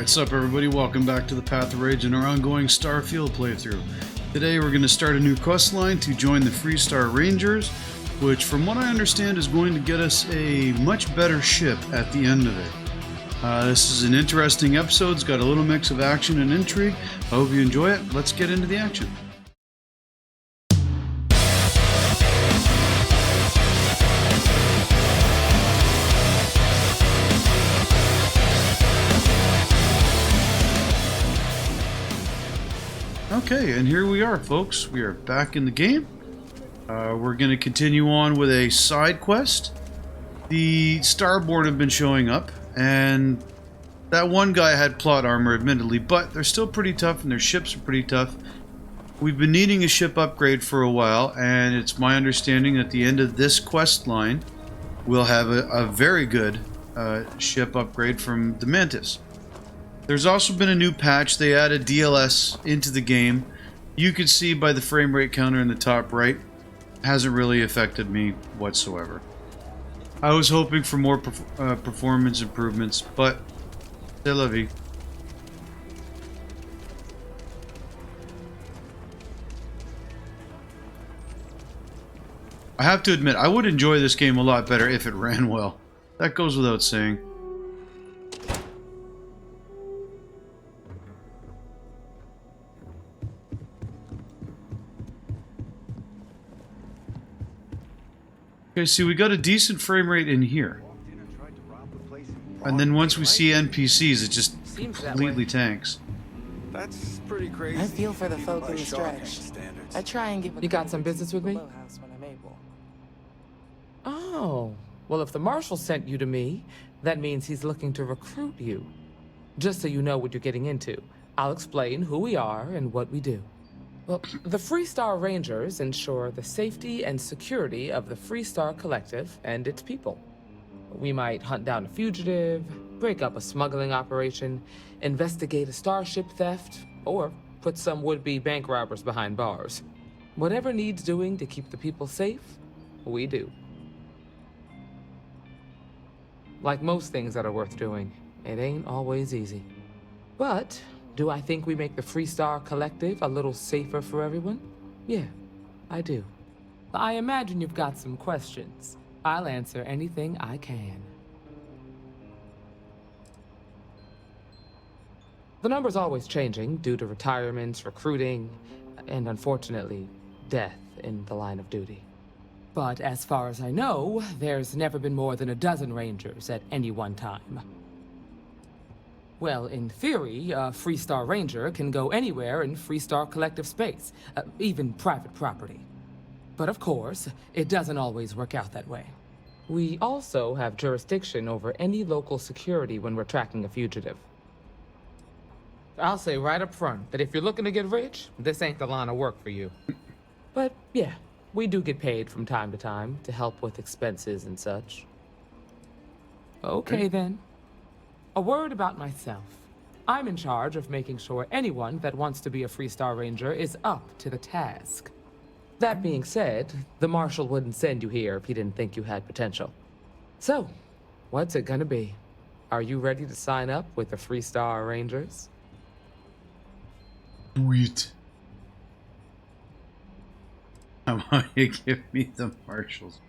Alright, sup everybody, welcome back to the Path of Rage and our ongoing Starfield playthrough. Today we're going to start a new quest line to join the Freestar Rangers, which from what I understand is going to get us a much better ship at the end of it. This is an interesting episode, it's got a little mix of action and intrigue. I hope you enjoy it. Let's get into the action. Okay, and here we are, folks. We are back in the game. We're going to continue on with a side quest. The Starborn have been showing up, and that one guy had plot armor, admittedly, but they're still pretty tough, and their ships are pretty tough. We've been needing a ship upgrade for a while, and it's my understanding at the end of this quest line, we'll have a very good ship upgrade from the Mantis. There's also been a new patch. They added DLS into the game. You can see by the frame rate counter in the top right, hasn't really affected me whatsoever. I was hoping for more performance improvements, but c'est la vie. I have to admit, I would enjoy this game a lot better if it ran well. That goes without saying. Okay, see, we got a decent frame rate in here. And then once we see NPCs, it just completely tanks. That's pretty crazy. I feel for the folk in the stretch. I try and give. You got some business with me? Oh, well, if the marshal sent you to me, that means he's looking to recruit you. Just so you know what you're getting into, I'll explain who we are and what we do. Well, the Freestar Rangers ensure the safety and security of the Freestar Collective and its people. We might hunt down a fugitive, break up a smuggling operation, investigate a starship theft, or put some would-be bank robbers behind bars. Whatever needs doing to keep the people safe, we do. Like most things that are worth doing, it ain't always easy. But do I think we make the Freestar Collective a little safer for everyone? Yeah, I do. I imagine you've got some questions. I'll answer anything I can. The number's always changing due to retirements, recruiting, and unfortunately, death in the line of duty. But as far as I know, there's never been more than a dozen Rangers at any one time. Well, in theory, a Freestar Ranger can go anywhere in Freestar Collective space, even private property. But of course, it doesn't always work out that way. We also have jurisdiction over any local security when we're tracking a fugitive. I'll say right up front that if you're looking to get rich, this ain't the line of work for you. But yeah, we do get paid from time to time to help with expenses and such. Okay then. A word about myself. I'm in charge of making sure anyone that wants to be a Freestar Ranger is up to the task. That being said, the Marshal wouldn't send you here if he didn't think you had potential. So, what's it gonna be? Are you ready to sign up with the Freestar Rangers? Sweet. How about you give me the Marshals?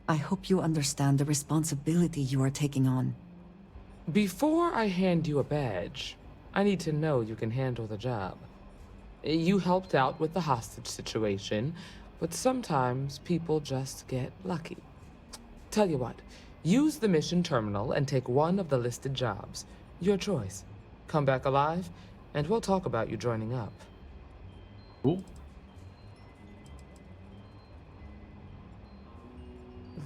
I hope you understand the responsibility you are taking on. Before I hand you a badge, I need to know you can handle the job. You helped out with the hostage situation, but sometimes people just get lucky. Tell you what, use the mission terminal and take one of the listed jobs. Your choice. Come back alive, and we'll talk about you joining up. Cool.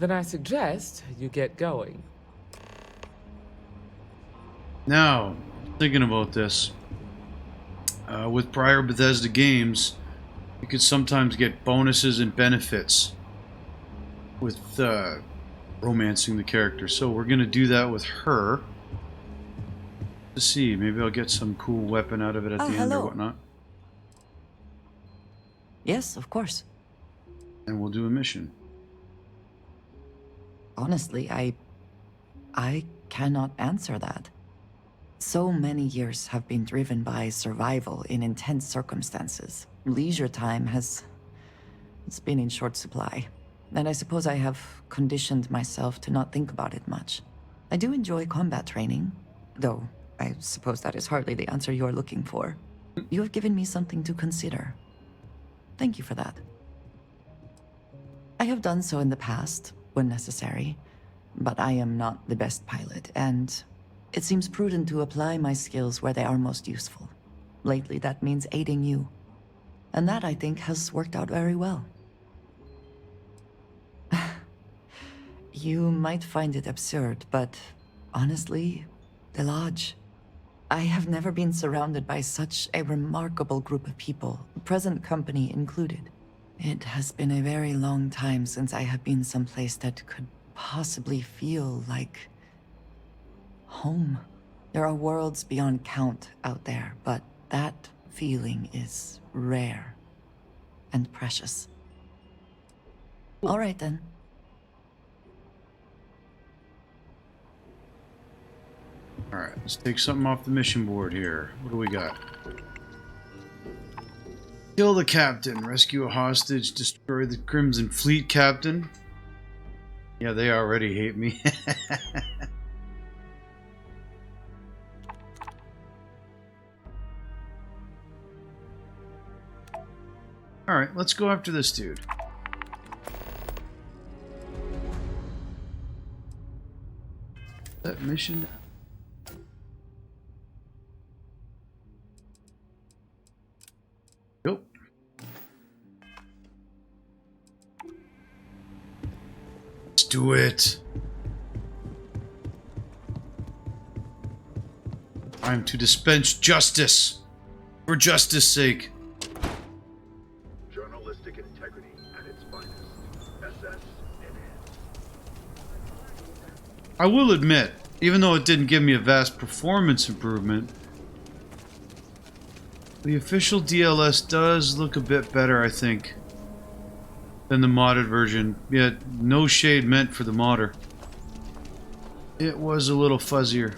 Then I suggest you get going. Now, thinking about this, with prior Bethesda games, you could sometimes get bonuses and benefits with romancing the character. So we're going to do that with her. To see, maybe I'll get some cool weapon out of it at the end or whatnot. Yes, of course. And we'll do a mission. Honestly, I cannot answer that. So many years have been driven by survival in intense circumstances. Leisure time it's been in short supply. And I suppose I have conditioned myself to not think about it much. I do enjoy combat training, though I suppose that is hardly the answer you're looking for. You have given me something to consider. Thank you for that. I have done so in the past, when necessary, but I am not the best pilot, and it seems prudent to apply my skills where they are most useful. Lately, that means aiding you. And that, I think, has worked out very well. You might find it absurd, but honestly, the Lodge. I have never been surrounded by such a remarkable group of people, present company included. It has been a very long time since I have been someplace that could possibly feel like home. There are worlds beyond count out there, but that feeling is rare and precious. All right then. Alright, let's take something off the mission board here. What do we got? Kill the captain, rescue a hostage, destroy the Crimson Fleet captain. Yeah, they already hate me. Alright, let's go after this dude. That mission... Nope. Let's do it. Time to dispense justice. For justice sake. Journalistic integrity at its finest. SS in hand. I will admit, even though it didn't give me a vast performance improvement, the official DLS does look a bit better, I think, than the modded version. Yet, no shade meant for the modder. It was a little fuzzier.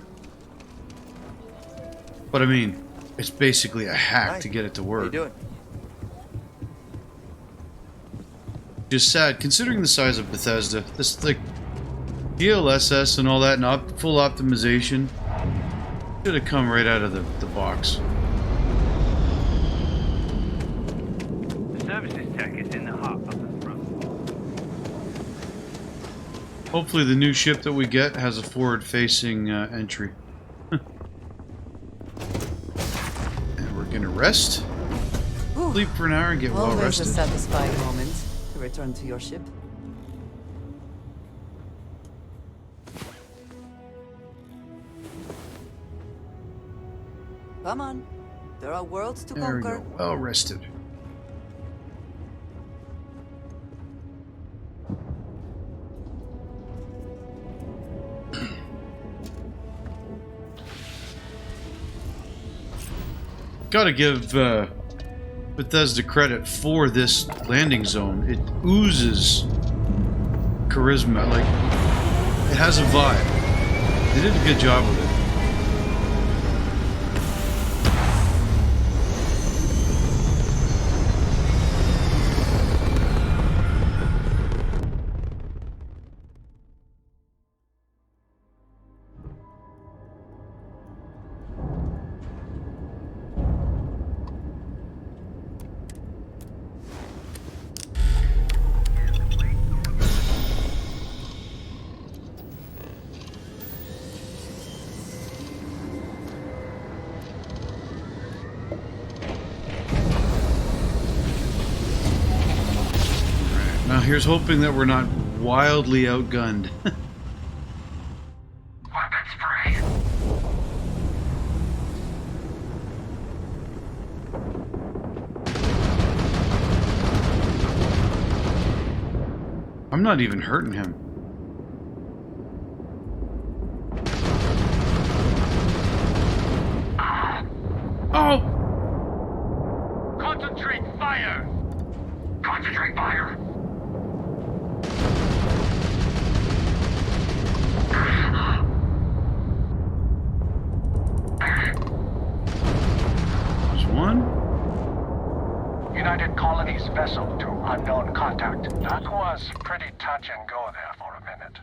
But I mean, it's basically a hack to get it to How you work. doing? Just sad, considering the size of Bethesda. This, like, DLSS and all that, and full optimization, should have come right out of the box. Services tech is in the hut up at the front. Hopefully the new ship that we get has a forward-facing entry. And we're gonna rest. Sleep for an hour and get well Always a rested. satisfying moment to return to your ship. Come on. There are worlds to There we conquer. go. Well rested. Gotta give Bethesda credit for this landing zone. It oozes charisma. Like, it has a vibe. They did a good job with it. Now here's hoping that we're not wildly outgunned. Weapons free. I'm not even hurting him. Oh! Concentrate fire! Concentrate fire! one. United Colonies vessel to unknown contact. That was pretty touch and go there for a minute.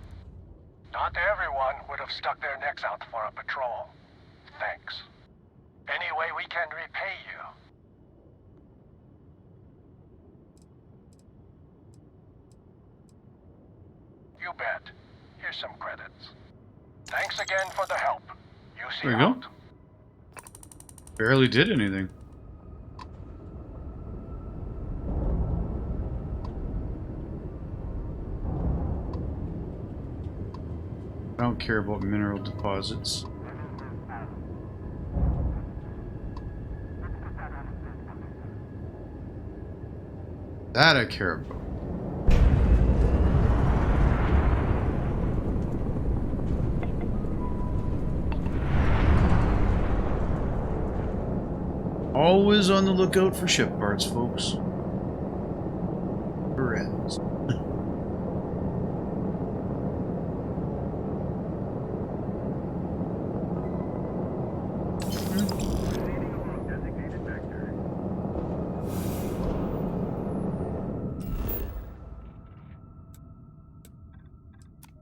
Not everyone would have stuck their necks out for a patrol. Thanks. Any way we can repay you? You bet. Here's some credits. Thanks again for the help. You see There you out. go. Barely did anything. I don't care about mineral deposits. That I care about. Always on the lookout for ship parts, folks. Friends.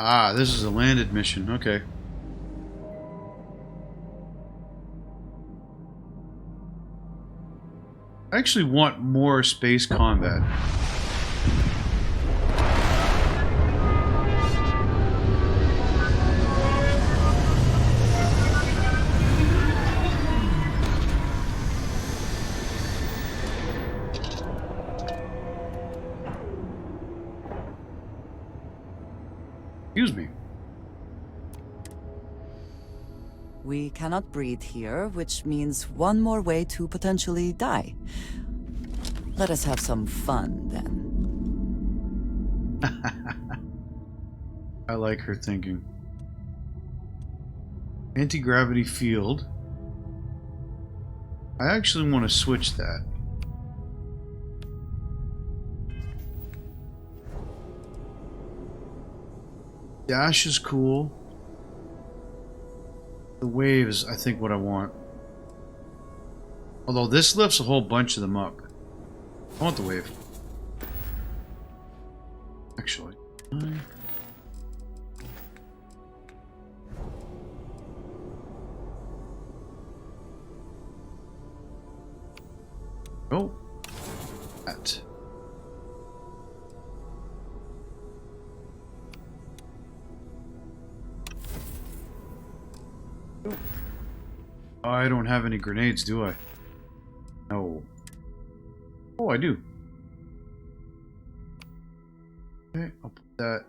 Ah, this is a landed mission. Okay. I actually want more space combat. Excuse me. We cannot breathe here, which means one more way to potentially die. Let us have some fun, then. I like her thinking. Anti-gravity field. I actually want to switch that. Dash is cool. The wave is, I think, what I want. Although this lifts a whole bunch of them up. I want the wave. Actually. Oh. That. I don't have any grenades, do I? No. Oh, I do. Okay, I'll put that.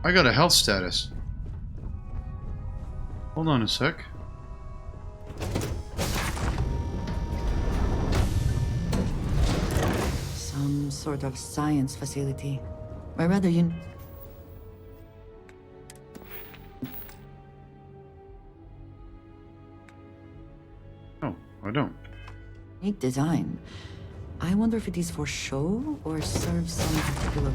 I got a health status. Hold on a sec. Some sort of science facility. Or rather, Oh, I don't. unique design. I wonder if it is for show or serves some particular...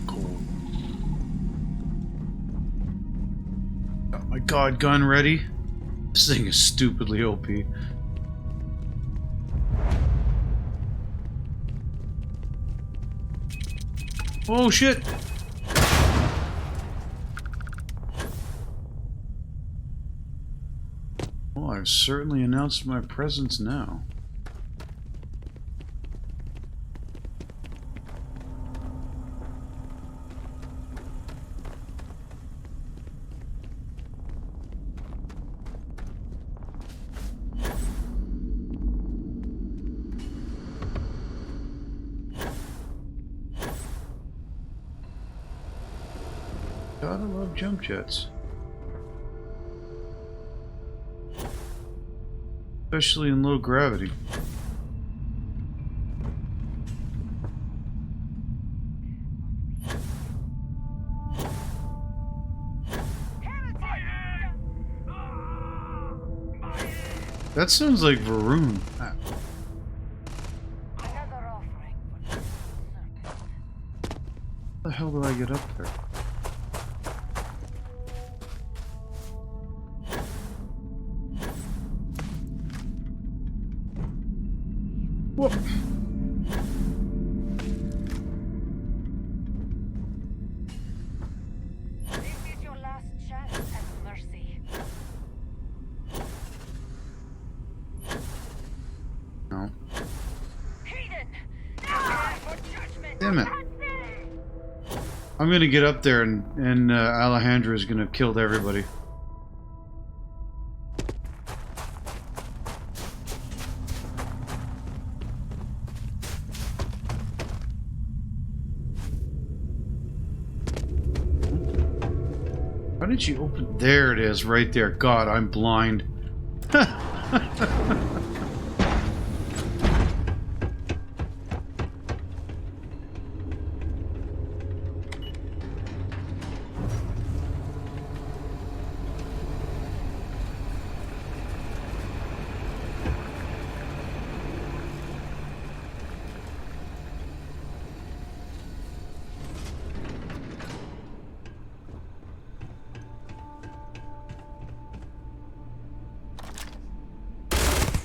Cool. Got my god gun ready. This thing is stupidly OP. Oh shit! Well, I've certainly announced my presence now. Gotta love jump jets. Especially in low gravity. That sounds like Varun. Another offering for How the hell do I get up there? Whoa. This is your last chance at mercy. No. Heathen! Ah, for judgment! Damn it. I'm gonna get up there and Alejandra's gonna kill everybody. How did you open? There it is, right there. God, I'm blind.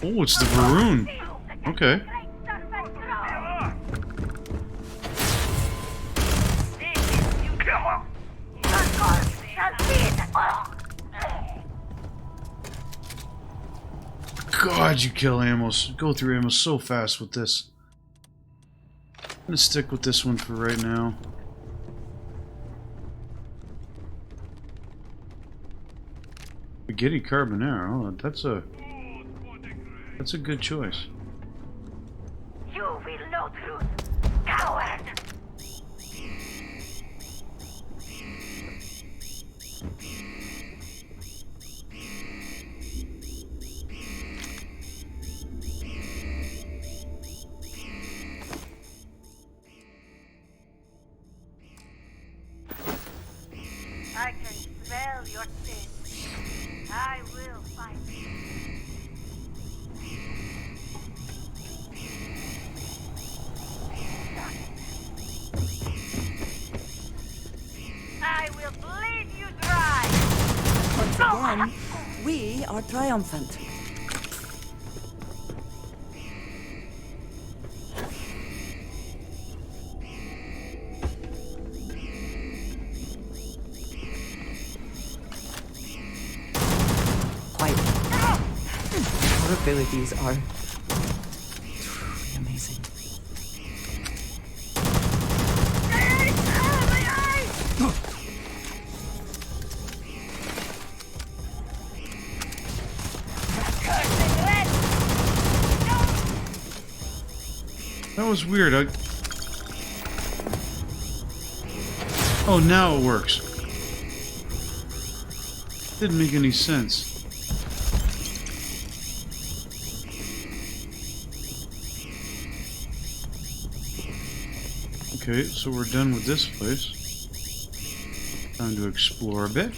Oh, it's the Varun. Okay. God, you kill Amos. Go through Amos so fast with this. I'm gonna stick with this one for right now. Spaghetti carbonara. Oh, that's a good choice. You will know truth, coward! I can smell your sin. I will fight you. I will bleed you dry. Once again, we are triumphant. Quite. Our abilities are truly amazing. That was weird. Oh, now it works. Didn't make any sense. Okay, so we're done with this place. Time to explore a bit.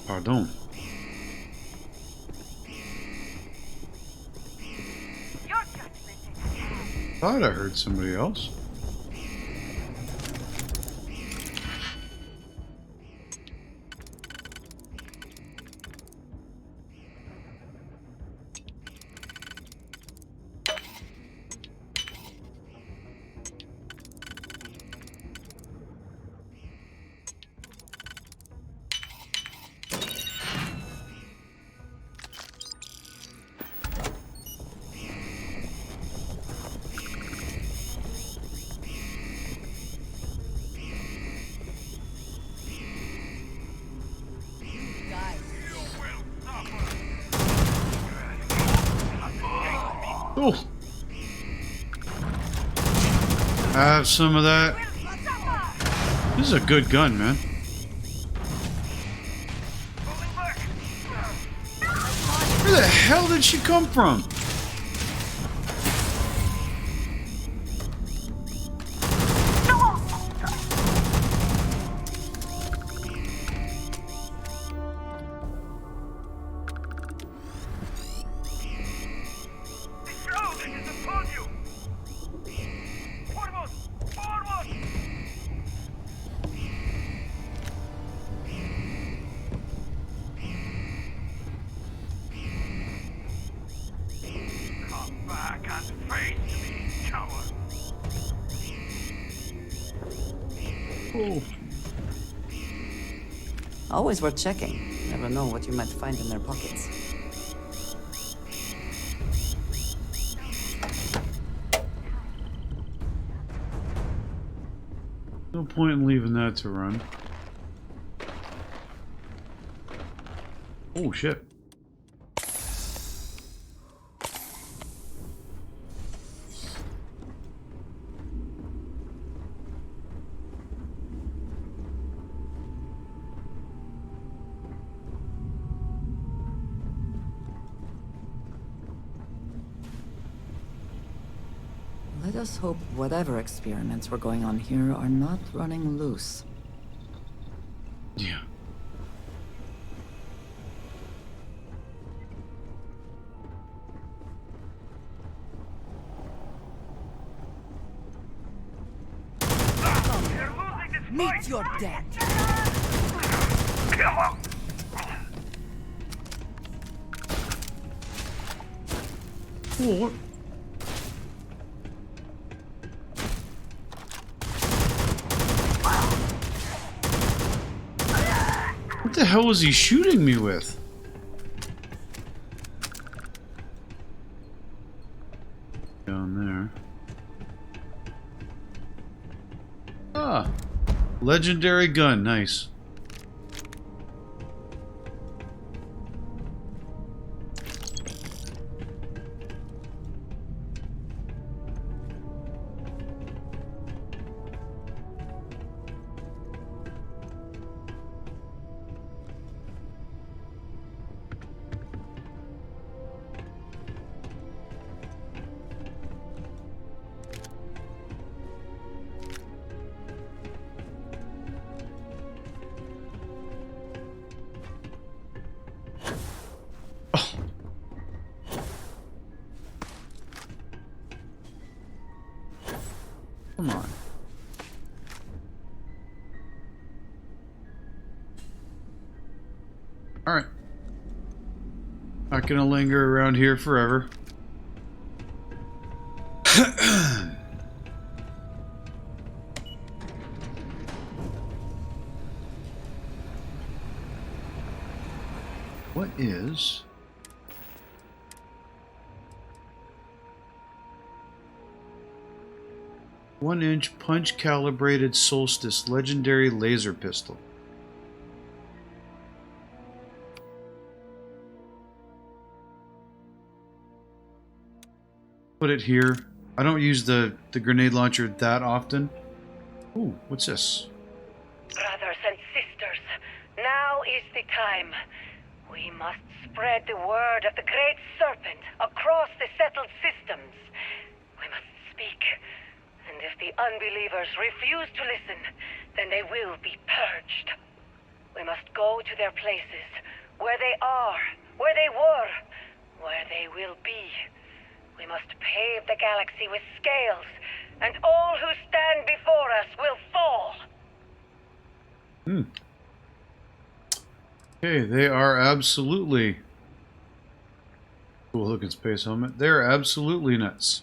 Pardon. Thought I heard somebody else. Oh! Have some of that. This is a good gun, man. Where the hell did she come from? Always worth checking. Never know what you might find in their pockets. No point in leaving that to run. Oh shit. Let us hope whatever experiments were going on here are not running loose. Yeah. Meet your death. Oh, what? What the hell was he shooting me with? Down there. Ah, legendary gun, nice. Come on. Alright. Not gonna linger around here forever. What is... 1-inch punch-calibrated Solstice legendary laser pistol. Put it here. I don't use the grenade launcher that often. Ooh, what's this? Brothers and sisters, now is the time. We must spread the word of the Great Serpent across the settled systems. We must speak. And if the unbelievers refuse to listen, then they will be purged. We must go to their places, where they are, where they were, where they will be. We must pave the galaxy with scales, and all who stand before us will fall. Okay, they are absolutely... Cool looking space helmet. They're absolutely nuts.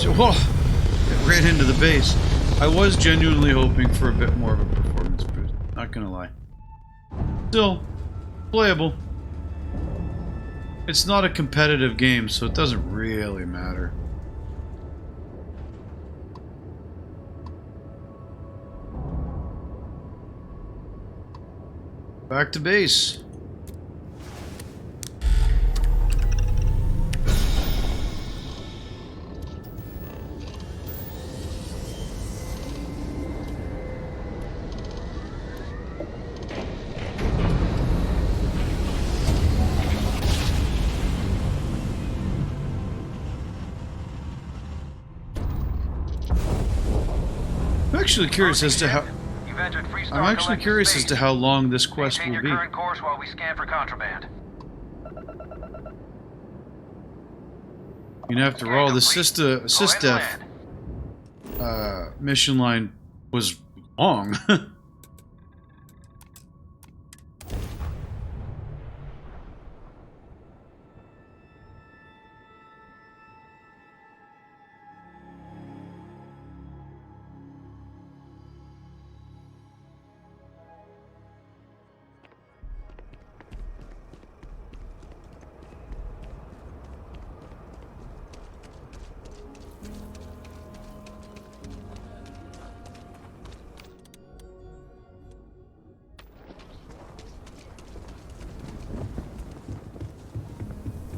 was... Whoa! It ran into the base. I was genuinely hoping for a bit more of a performance boost. Not gonna lie. Still, playable. It's not a competitive game, so it doesn't really matter. Back to base. I'm actually curious as to how long this quest will be. Current course while we scan for contraband. And after all, the Sysdef mission line was long.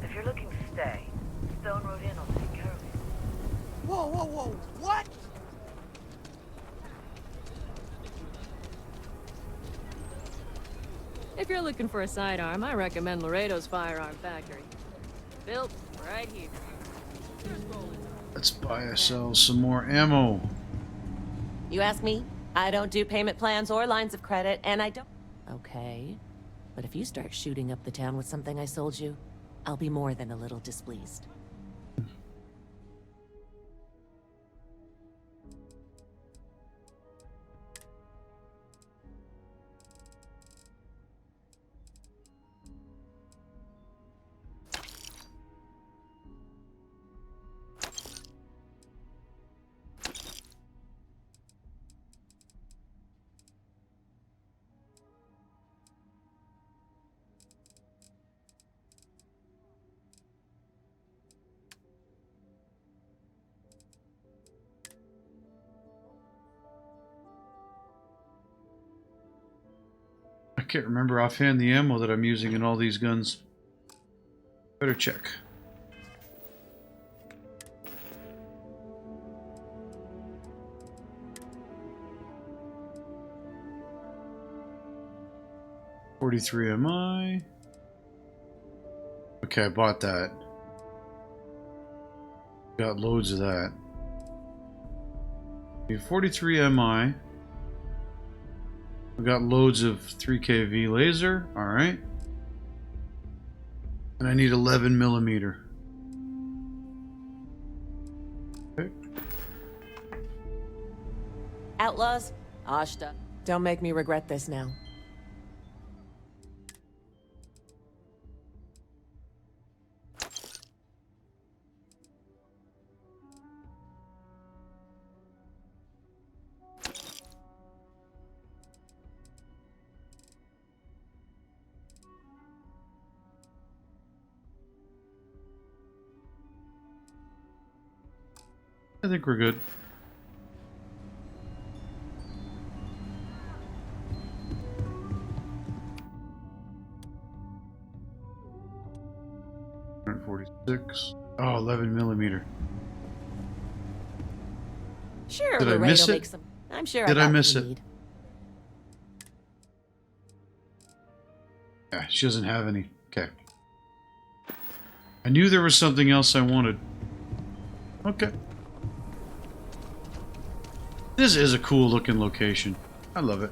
If you're looking to stay, Stone Road Inn will take care of you. Whoa, whoa, whoa, what? If you're looking for a sidearm, I recommend Laredo's Firearm Factory. Built right here. Let's buy ourselves some more ammo. You ask me? I don't do payment plans or lines of credit, and I don't... Okay. But if you start shooting up the town with something I sold you, I'll be more than a little displeased. I can't remember offhand the ammo that I'm using in all these guns. Better check. .43 MI. Okay, I bought that. Got loads of that. 43 MI. We got loads of 3KV laser. All right. And I need 11 millimeter. Okay. Outlaws? Ashta. Don't make me regret this now. I think we're good. .46. Oh, 11 millimeter. Sure, Did I Laredo miss it? makes some. I'm sure Did I I got miss what it? you need. Yeah, she doesn't have any. Okay. I knew there was something else I wanted. Okay. This is a cool looking location. I love it.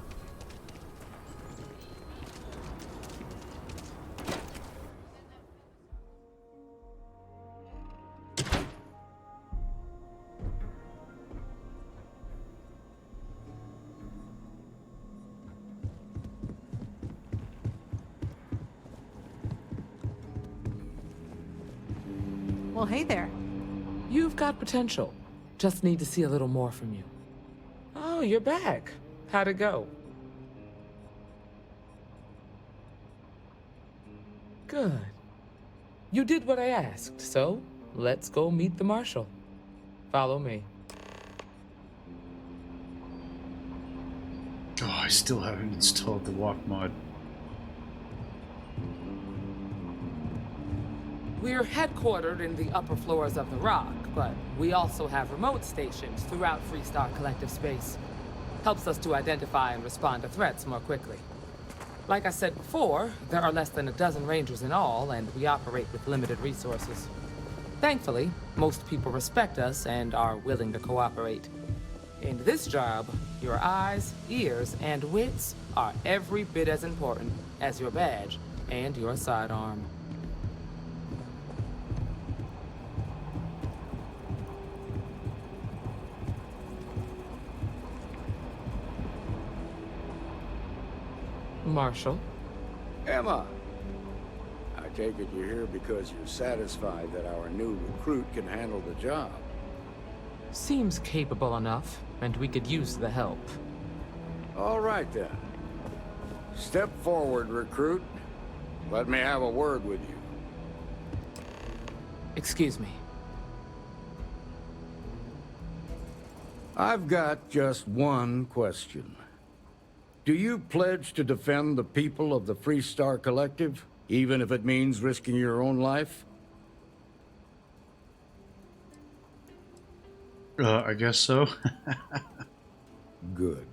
Well, hey there. You've got potential. Just need to see a little more from you. Oh, you're back. How'd it go? Good. You did what I asked, so let's go meet the Marshal. Follow me. Oh, I still haven't installed the walk mod. We're headquartered in the upper floors of the Rock, but we also have remote stations throughout Freestar Collective space. Helps us to identify and respond to threats more quickly. Like I said before, there are less than a dozen Rangers in all, and we operate with limited resources. Thankfully, most people respect us and are willing to cooperate. In this job, your eyes, ears, and wits are every bit as important as your badge and your sidearm. Marshal? Emma! I take it you're here because you're satisfied that our new recruit can handle the job. Seems capable enough, and we could use the help. All right, then. Step forward, recruit. Let me have a word with you. Excuse me. I've got just one question. Do you pledge to defend the people of the Freestar Collective, even if it means risking your own life? I guess so. Good.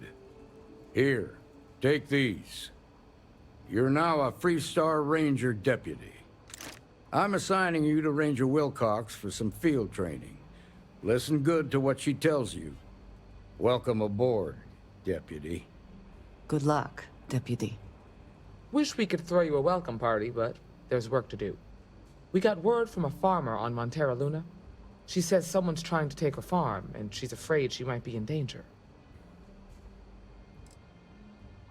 Here, take these. You're now a Freestar Ranger deputy. I'm assigning you to Ranger Wilcox for some field training. Listen good to what she tells you. Welcome aboard, deputy. Good luck, Deputy. Wish we could throw you a welcome party, but there's work to do. We got word from a farmer on Montera Luna. She says someone's trying to take her farm, and she's afraid she might be in danger.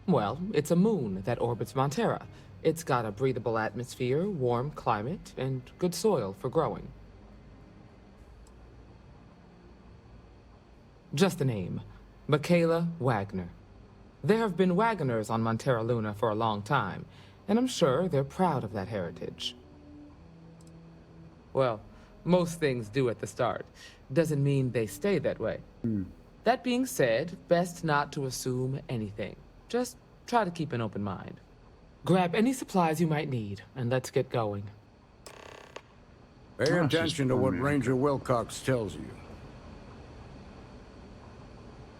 Well, it's a moon that orbits Montera. It's got a breathable atmosphere, warm climate, and good soil for growing. Just a name. Michaela Wagner. There have been Wagoners on Montera Luna for a long time, and I'm sure they're proud of that heritage. Well, most things do at the start. Doesn't mean they stay that way. That being said, best not to assume anything. Just try to keep an open mind. Grab any supplies you might need, and let's get going. Pay attention to what Ranger Wilcox tells you.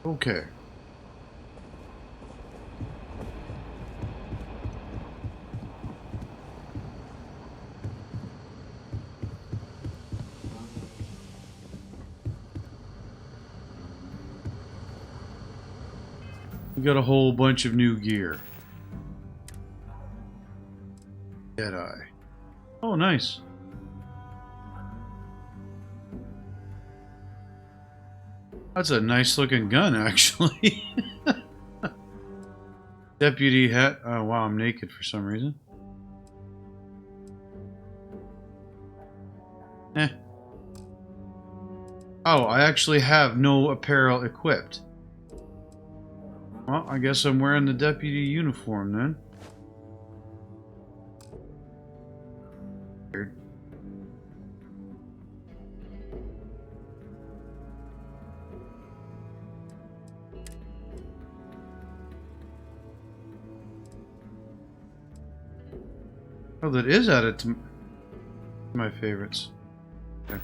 Okay. We got a whole bunch of new gear. Jedi. Oh, nice. That's a nice looking gun, actually. Deputy hat. Oh, wow, I'm naked for some reason. Oh, I actually have no apparel equipped. Well, I guess I'm wearing the deputy uniform then. Weird. Oh, that is added to my favorites. Okay.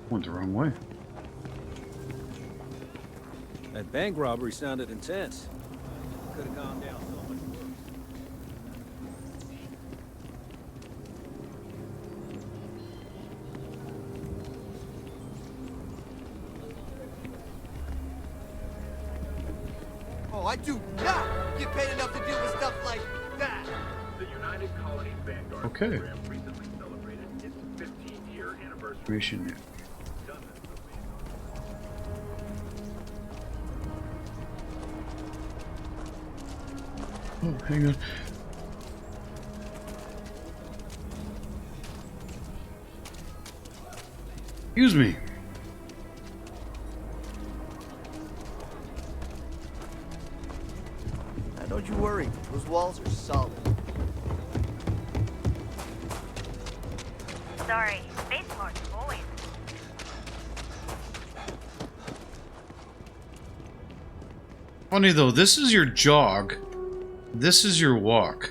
Went the wrong way. That bank robbery sounded intense. Could have gone down so much worse. Oh, I do not get paid enough to deal with stuff like that. The United Colonies Vanguard Okay. program recently Information. Oh, hang on. Excuse me. Now, don't you worry. Those walls are solid. Sorry, Spaceport's always. Funny though, this is your jog. This is your walk.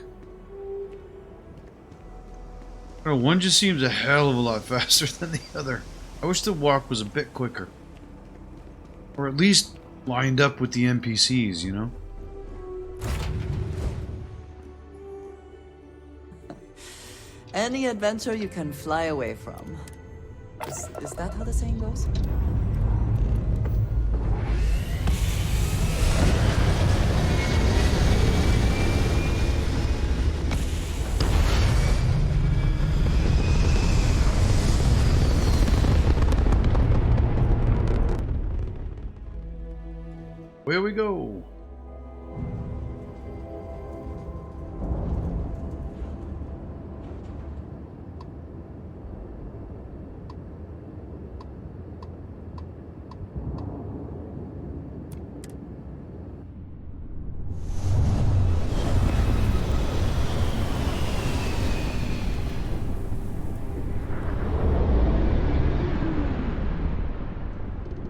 I don't know, one just seems a hell of a lot faster than the other. I wish the walk was a bit quicker. Or at least lined up with the NPCs, you know? Any adventure you can fly away from. Is that how the saying goes? Where we go?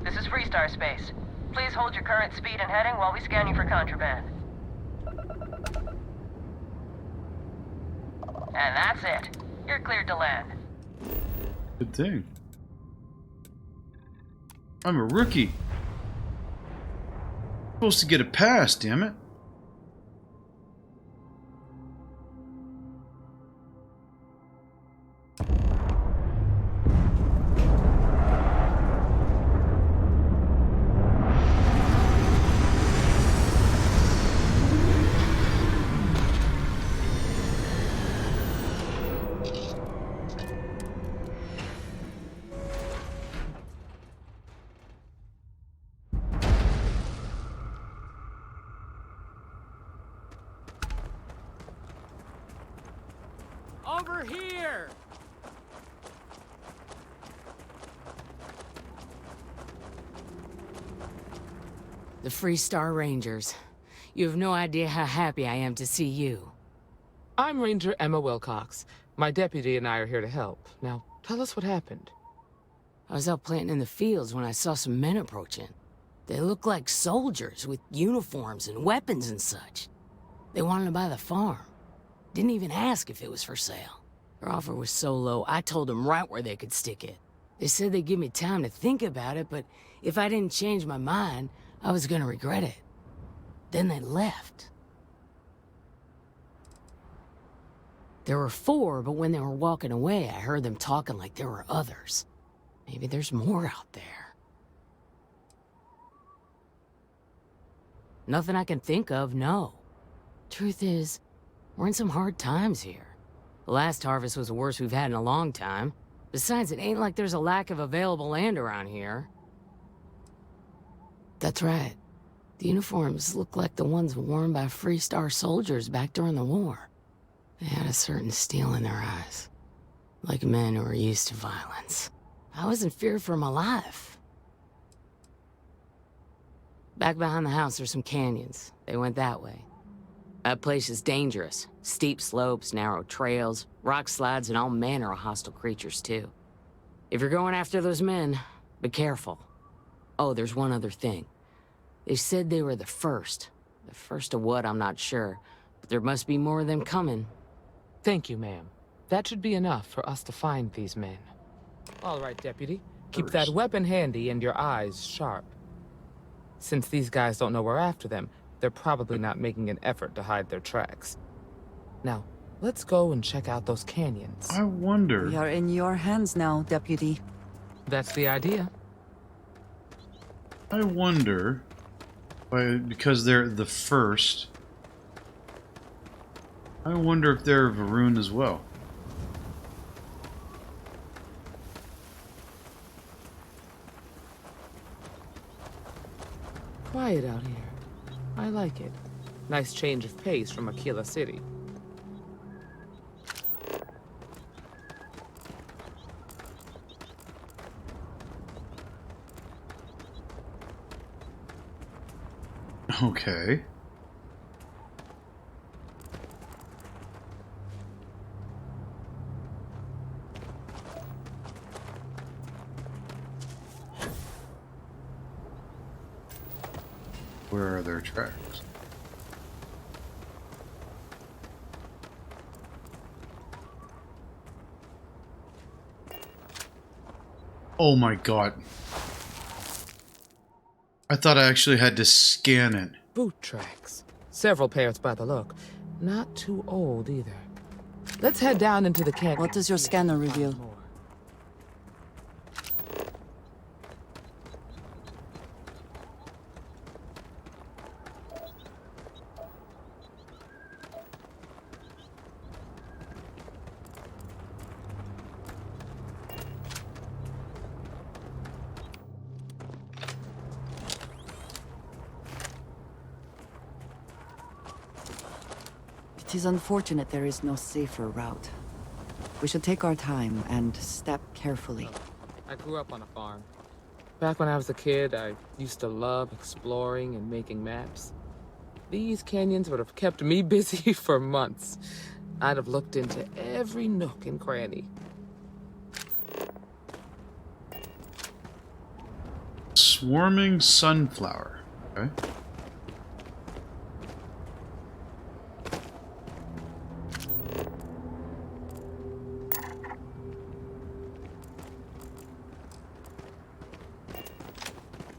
This is Freestar Space. Please hold your current speed and heading while we scan you for contraband. And that's it. You're cleared to land. Good thing. I'm a rookie. Supposed to get a pass, damn it. Over here! The Freestar Rangers. You have no idea how happy I am to see you. I'm Ranger Emma Wilcox. My deputy and I are here to help. Now, tell us what happened. I was out planting in the fields when I saw some men approaching. They looked like soldiers with uniforms and weapons and such. They wanted to buy the farm. Didn't even ask if it was for sale. Their offer was so low, I told them right where they could stick it. They said they'd give me time to think about it, but if I didn't change my mind, I was gonna regret it. Then they left. There were 4, but when they were walking away, I heard them talking like there were others. Maybe there's more out there. Nothing I can think of, no. Truth is, we're in some hard times here. The last harvest was the worst we've had in a long time. Besides, it ain't like there's a lack of available land around here. That's right. The uniforms look like the ones worn by Freestar soldiers back during the war. They had a certain steel in their eyes. Like men who were used to violence. I was in fear for my life. Back behind the house, there's some canyons. They went that way. That place is dangerous. Steep slopes, narrow trails, rock slides, and all manner of hostile creatures, too. If you're going after those men, be careful. Oh, there's one other thing. They said they were the first. The first of what, I'm not sure. But there must be more of them coming. Thank you, ma'am. That should be enough for us to find these men. All right, Deputy. Keep that weapon handy and your eyes sharp. Since these guys don't know we're after them, they're probably not making an effort to hide their tracks. Now, let's go and check out those canyons. I wonder... We are in your hands now, Deputy. That's the idea. I wonder... because they're the first... I wonder if they're Varun as well. quiet out here. I like it. Nice change of pace from Aquila City. Okay. Where are their tracks? Oh my god. I thought I actually had to scan it. Boot tracks. Several pairs by the look. Not too old either. Let's head down into the canyon. What does your scanner reveal? It is unfortunate there is no safer route. We should take our time and step carefully. I grew up on a farm. Back when I was a kid, I used to love exploring and making maps. These canyons would have kept me busy for months. I'd have looked into every nook and cranny. Swarming sunflower. Okay.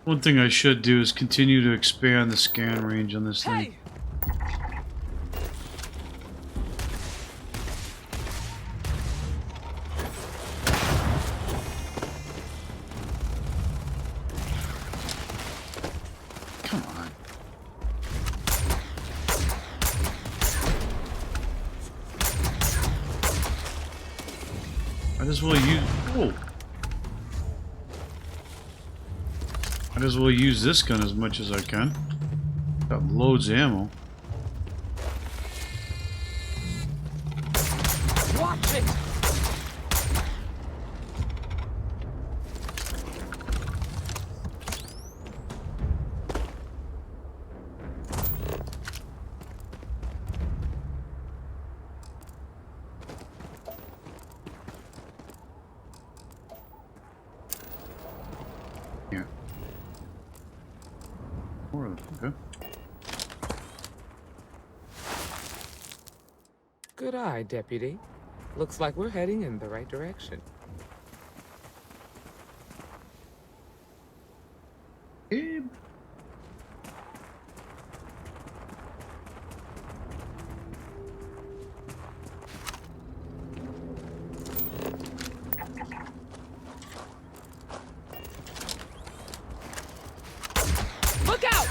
One thing I should do is continue to expand the scan range on this thing. Come on. Might as well use... Oh! Might as well use this gun as much as I can. Got loads of ammo. Watch it! Yeah. More of them. Okay. Good eye, Deputy. Looks like we're heading in the right direction. Abe. Look out!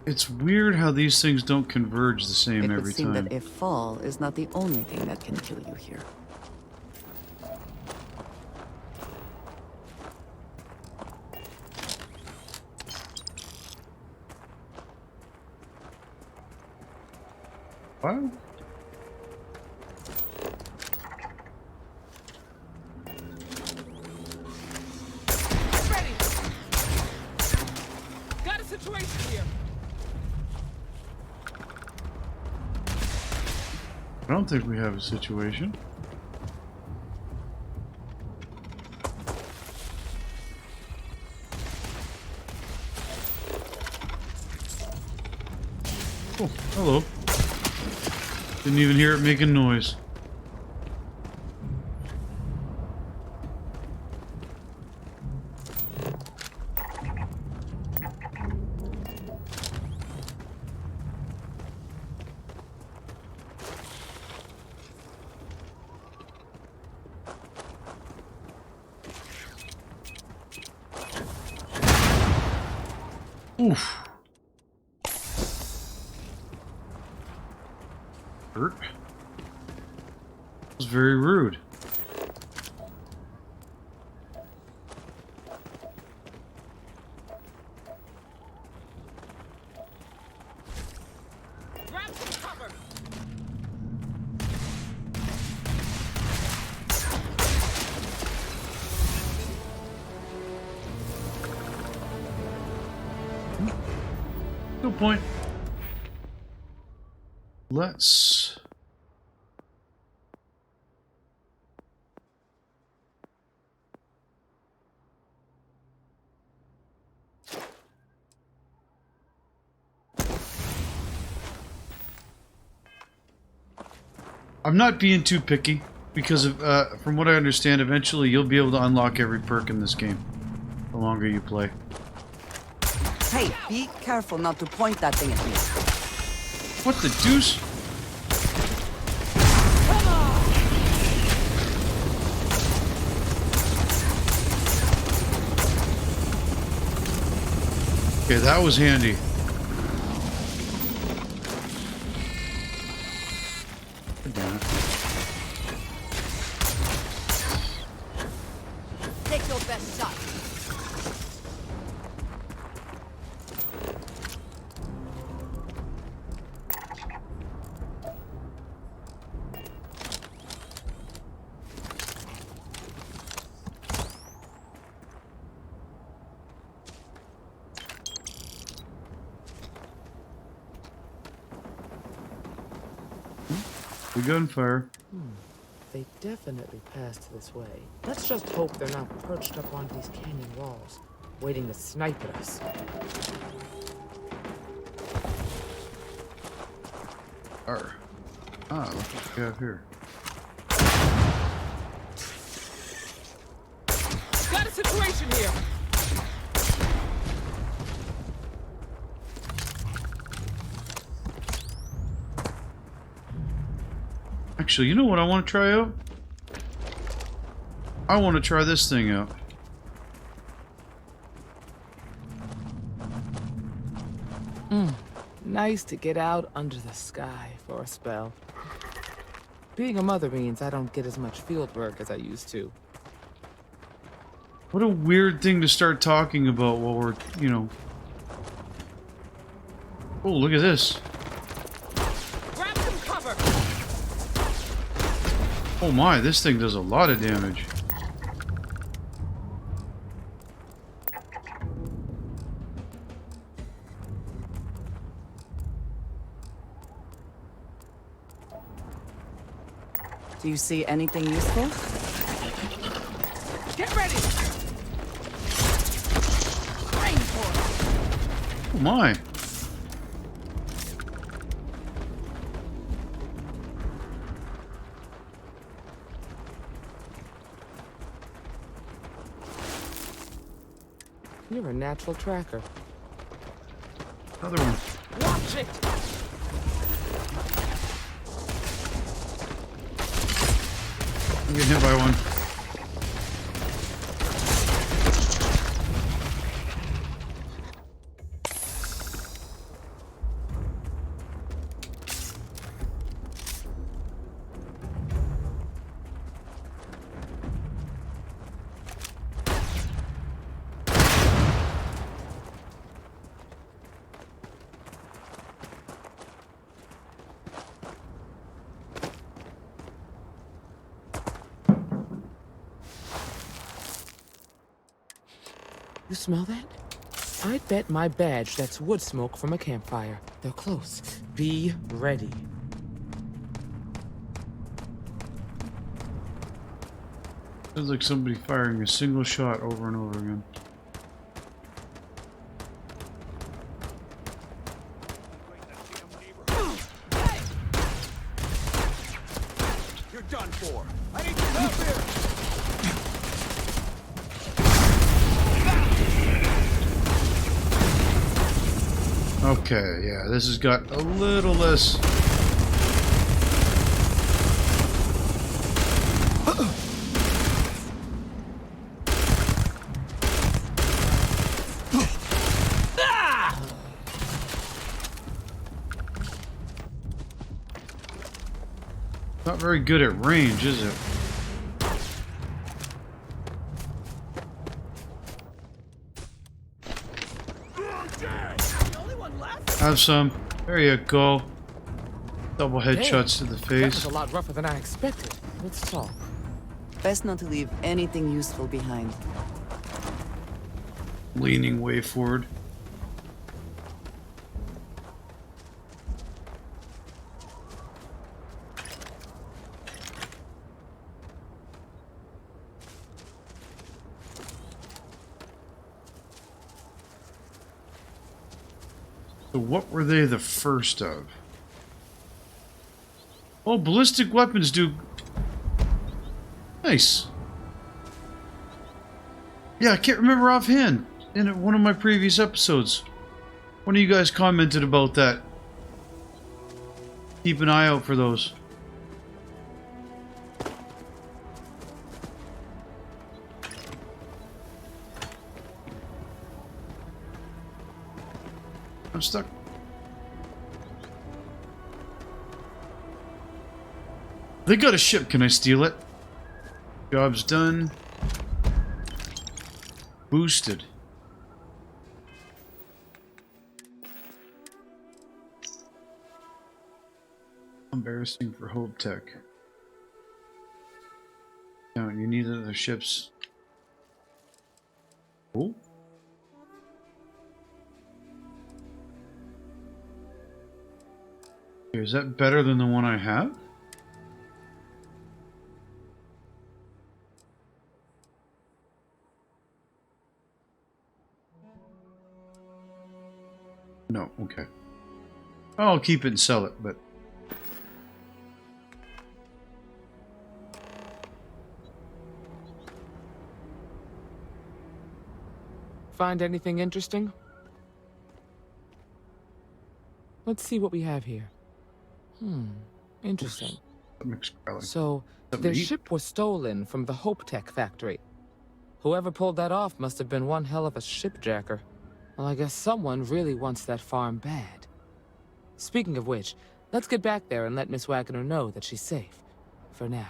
It's weird how these things don't converge the same It every would seem time. that a fall is not the only thing that can kill you here. What? Ready! Got a situation here. I don't think we have a situation. Oh, hello. Didn't even hear it making noise. Oof. Hurt. That was very rude. No point. Let's... I'm not being too picky, because of, from what I understand, eventually you'll be able to unlock every perk in this game, the longer you play. Hey, be careful not to point that thing at me. What the deuce? Okay, that was handy. Damn it. Take your best shot. The gunfire. They definitely passed this way. Let's just hope they're not perched up on these canyon walls, waiting to snipe at us. Look what we have here. Got a situation here! Actually, you know what I want to try out? I want to try this thing out. Nice to get out under the sky for a spell. Being a mother means I don't get as much field work as I used to. What a weird thing to start talking about while we're, you know... Oh, look at this. Grab some cover! Oh my, this thing does a lot of damage. Do you see anything useful? Get ready! Oh my. You're a natural tracker. Another one. Watch it! I'm getting hit by one. You smell that? I bet my badge that's wood smoke from a campfire. They're close. Be ready. Sounds like somebody firing a single shot over and over again. You're done for. I need your help here. Okay, yeah, this has got a little less... Not very good at range, is it? Have some. There you go. Double headshots to the That face. was a lot rougher than I expected. Let's talk. Best not to leave anything useful behind. Leaning way forward. So what were they the first of? Oh, ballistic weapons do... Nice. Yeah, I can't remember offhand. In one of my previous episodes, one of you guys commented about that. Keep an eye out for those. I'm stuck. They got a ship. Can I steal it? Job's done. Boosted. Embarrassing for Hope Tech. No, you need other ships. Oh. Is that better than the one I have? No, okay. I'll keep it and sell it, but... Find anything interesting? Let's see what we have here. Interesting. So, their ship was stolen from the Hope Tech factory. Whoever pulled that off must have been one hell of a shipjacker. Well, I guess someone really wants that farm bad. Speaking of which, let's get back there and let Miss Wagner know that she's safe. For now.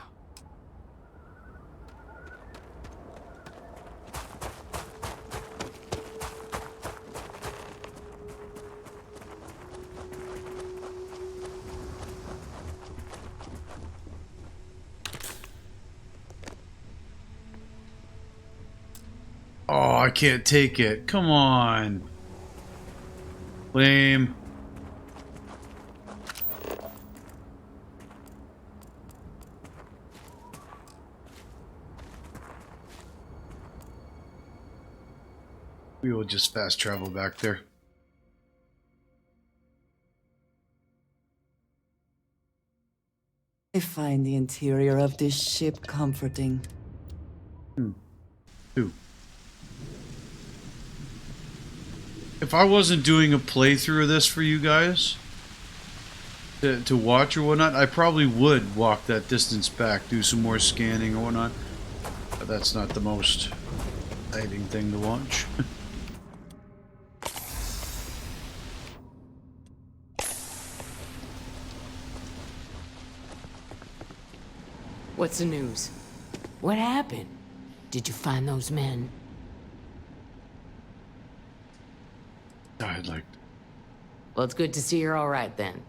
Oh, I can't take it. Come on. Lame. We will just fast travel back there. I find the interior of this ship comforting. Two. If I wasn't doing a playthrough of this for you guys to watch or whatnot, I probably would walk that distance back, do some more scanning or whatnot. But that's not the most exciting thing to watch. What's the news? What happened? Did you find those men? I'd like... Well, it's good to see you're all right then.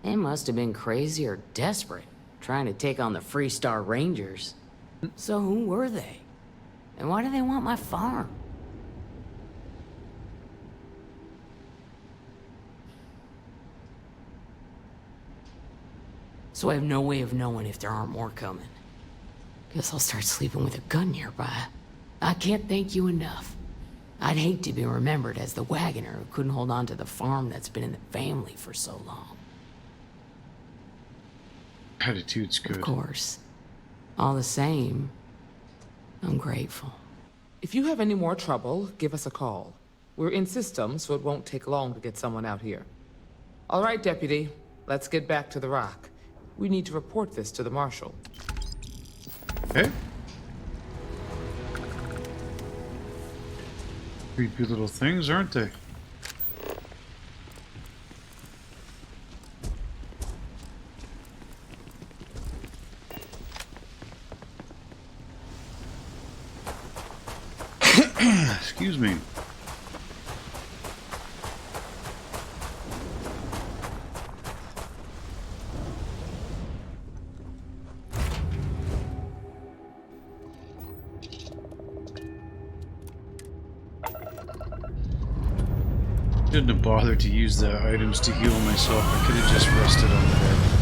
They must have been crazy or desperate, trying to take on the Freestar Rangers. So who were they? And why do they want my farm? So I have no way of knowing if there aren't more coming. Guess I'll start sleeping with a gun nearby. I can't thank you enough. I'd hate to be remembered as the wagoner who couldn't hold on to the farm that's been in the family for so long. Attitude's good. Of course. All the same, I'm grateful. If you have any more trouble, give us a call. We're in system, so it won't take long to get someone out here. All right, Deputy. Let's get back to the rock. We need to report this to the Marshal. Okay. Creepy little things, aren't they? Excuse me. Shouldn't have bothered to use the items to heal myself. I could have just rested on the bed.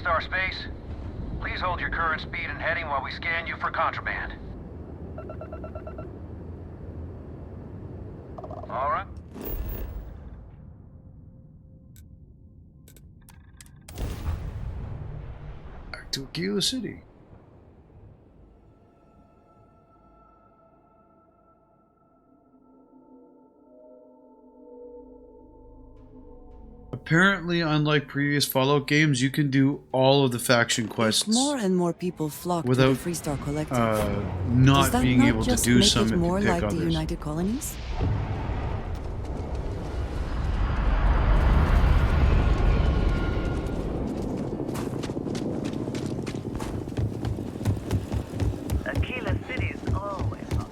Star space. Please hold your current speed and heading while we scan you for contraband. All right. Back to Aquila City. Apparently, unlike previous Fallout games, you can do all of the faction quests More and more people flock to without the Freestar Collective. not Does that being not able to just do make some it if more you pick like others. the United Colonies? Aquila City's always up.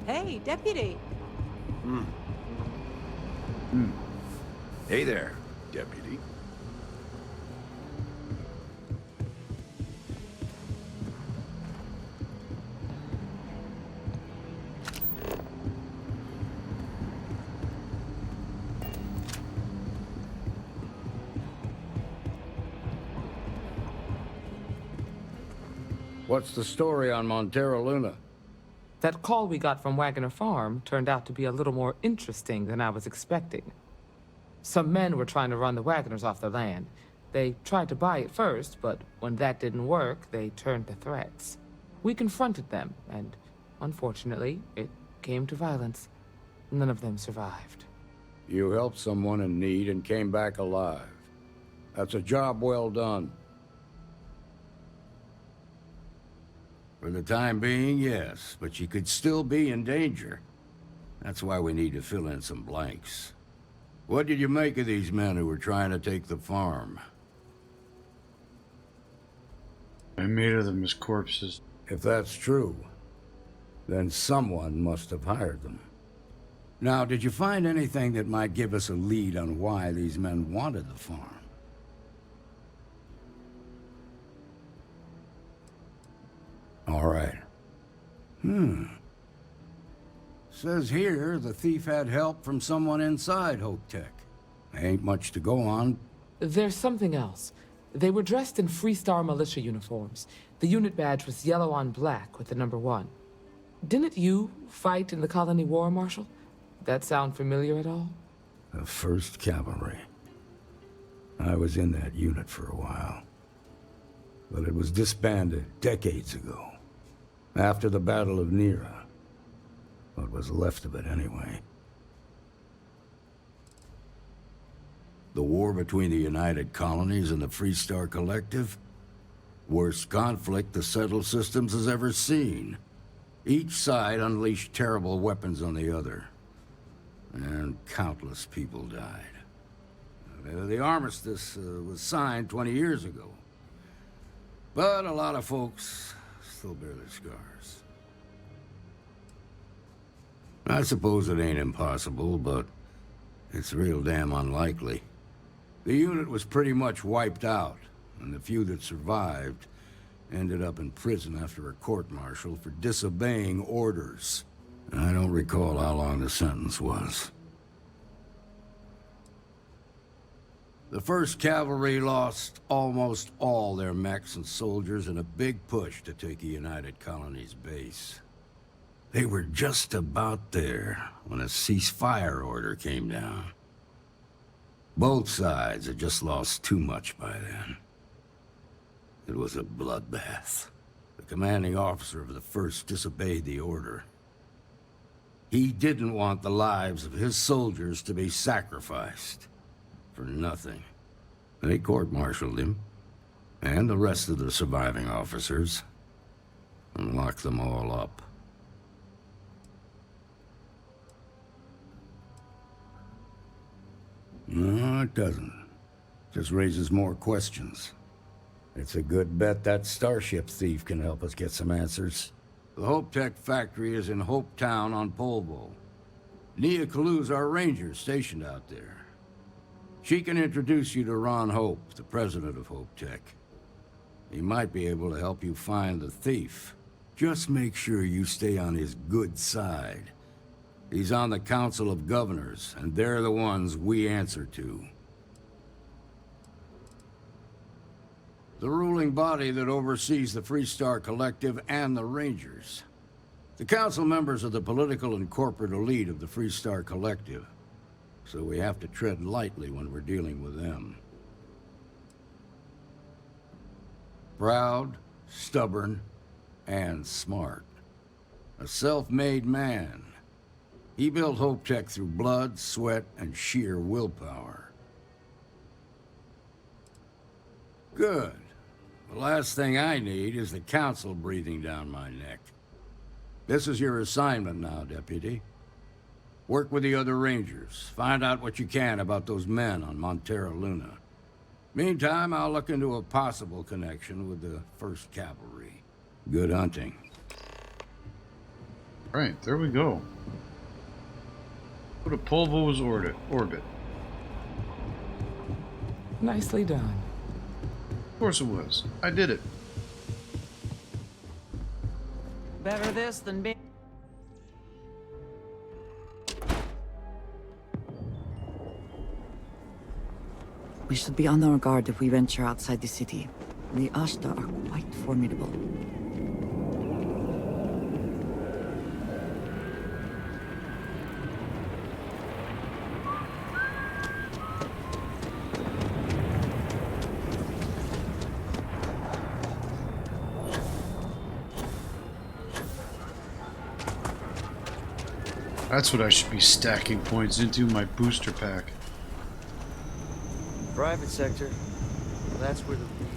Hey, deputy. Hey there, deputy. What's the story on Montero Luna? That call we got from Wagoner Farm turned out to be a little more interesting than I was expecting. Some men were trying to run the Wagoners off their land. They tried to buy it first, but when that didn't work, they turned to threats. We confronted them, and unfortunately, it came to violence. None of them survived. You helped someone in need and came back alive. That's a job well done. For the time being, yes, but you could still be in danger. That's why we need to fill in some blanks. What did you make of these men who were trying to take the farm? I made of them as corpses. If that's true, then someone must have hired them. Now, did you find anything that might give us a lead on why these men wanted the farm? All right. Says here the thief had help from someone inside Hope Tech. Ain't much to go on. There's something else. They were dressed in Freestar militia uniforms. The unit badge was yellow on black with the number 1. Didn't you fight in the Colony War, Marshal? That sound familiar at all? The 1st Cavalry. I was in that unit for a while. But it was disbanded decades ago. After the Battle of Nera. What was left of it, anyway. The war between the United Colonies and the Freestar Collective? Worst conflict the settled systems has ever seen. Each side unleashed terrible weapons on the other. And countless people died. The armistice was signed 20 years ago. But a lot of folks still bear their scars. I suppose it ain't impossible, but it's real damn unlikely. The unit was pretty much wiped out, and the few that survived ended up in prison after a court-martial for disobeying orders. I don't recall how long the sentence was. The 1st Cavalry lost almost all their mechs and soldiers in a big push to take the United Colonies base. They were just about there when a ceasefire order came down. Both sides had just lost too much by then. It was a bloodbath. The commanding officer of the 1st disobeyed the order. He didn't want the lives of his soldiers to be sacrificed. For nothing. They court-martialed him, and the rest of the surviving officers, and locked them all up. No, it doesn't. Just raises more questions. It's a good bet that starship thief can help us get some answers. The Hope Tech factory is in Hope Town on Polvo. Nia Kalu's our ranger stationed out there. She can introduce you to Ron Hope, the president of Hope Tech. He might be able to help you find the thief. Just make sure you stay on his good side. He's on the Council of Governors, and they're the ones we answer to. The ruling body that oversees the Freestar Collective and the Rangers. The council members are the political and corporate elite of the Freestar Collective, so we have to tread lightly when we're dealing with them. Proud, stubborn, and smart. A self-made man. He built Hope Tech through blood, sweat, and sheer willpower. Good. The last thing I need is the council breathing down my neck. This is your assignment now, Deputy. Work with the other Rangers. Find out what you can about those men on Montera Luna. Meantime, I'll look into a possible connection with the 1st Cavalry. Good hunting. Right, there we go. Go to Polvo's orbit. Nicely done. Of course it was. I did it. Better this than being... We should be on our guard if we venture outside the city. The Ashta are quite formidable. That's what I should be stacking points into my booster pack. Private sector. That's where the real...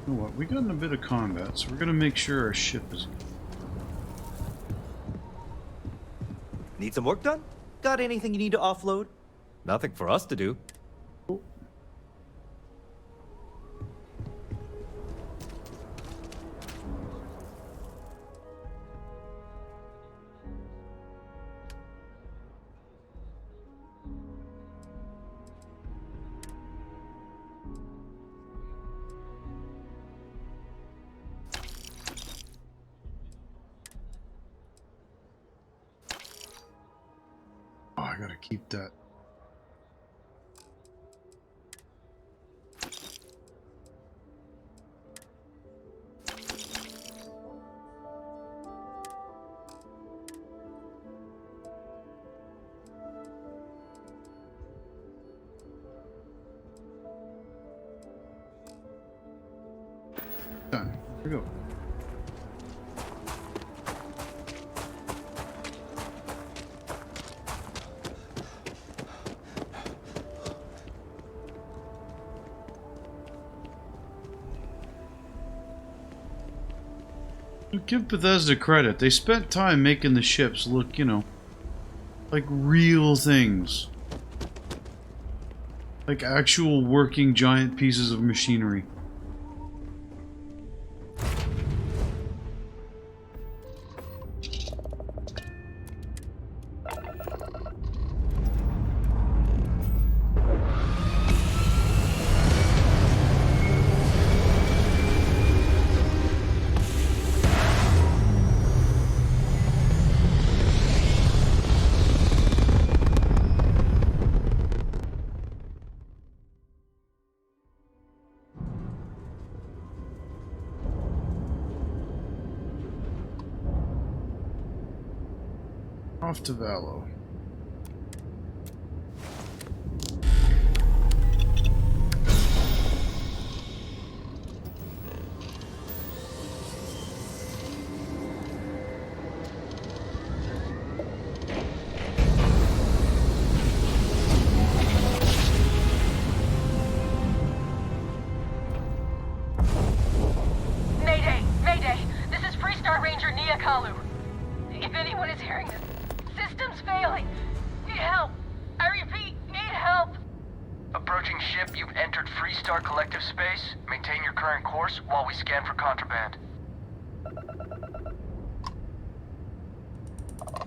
You know what? We got in a bit of combat, so we're gonna make sure our ship is... Need some work done? Got anything you need to offload? Nothing for us to do. I gotta keep that. Done. Here we go. Give Bethesda credit. They spent time making the ships look, you know, like real things. Like actual working giant pieces of machinery. Off to Valo. Mayday! Mayday! This is Freestar Ranger Nia Kalu. If anyone is hearing this, system's failing. Need help. I repeat, need help. Approaching ship, you've entered Freestar Collective space. Maintain your current course while we scan for contraband.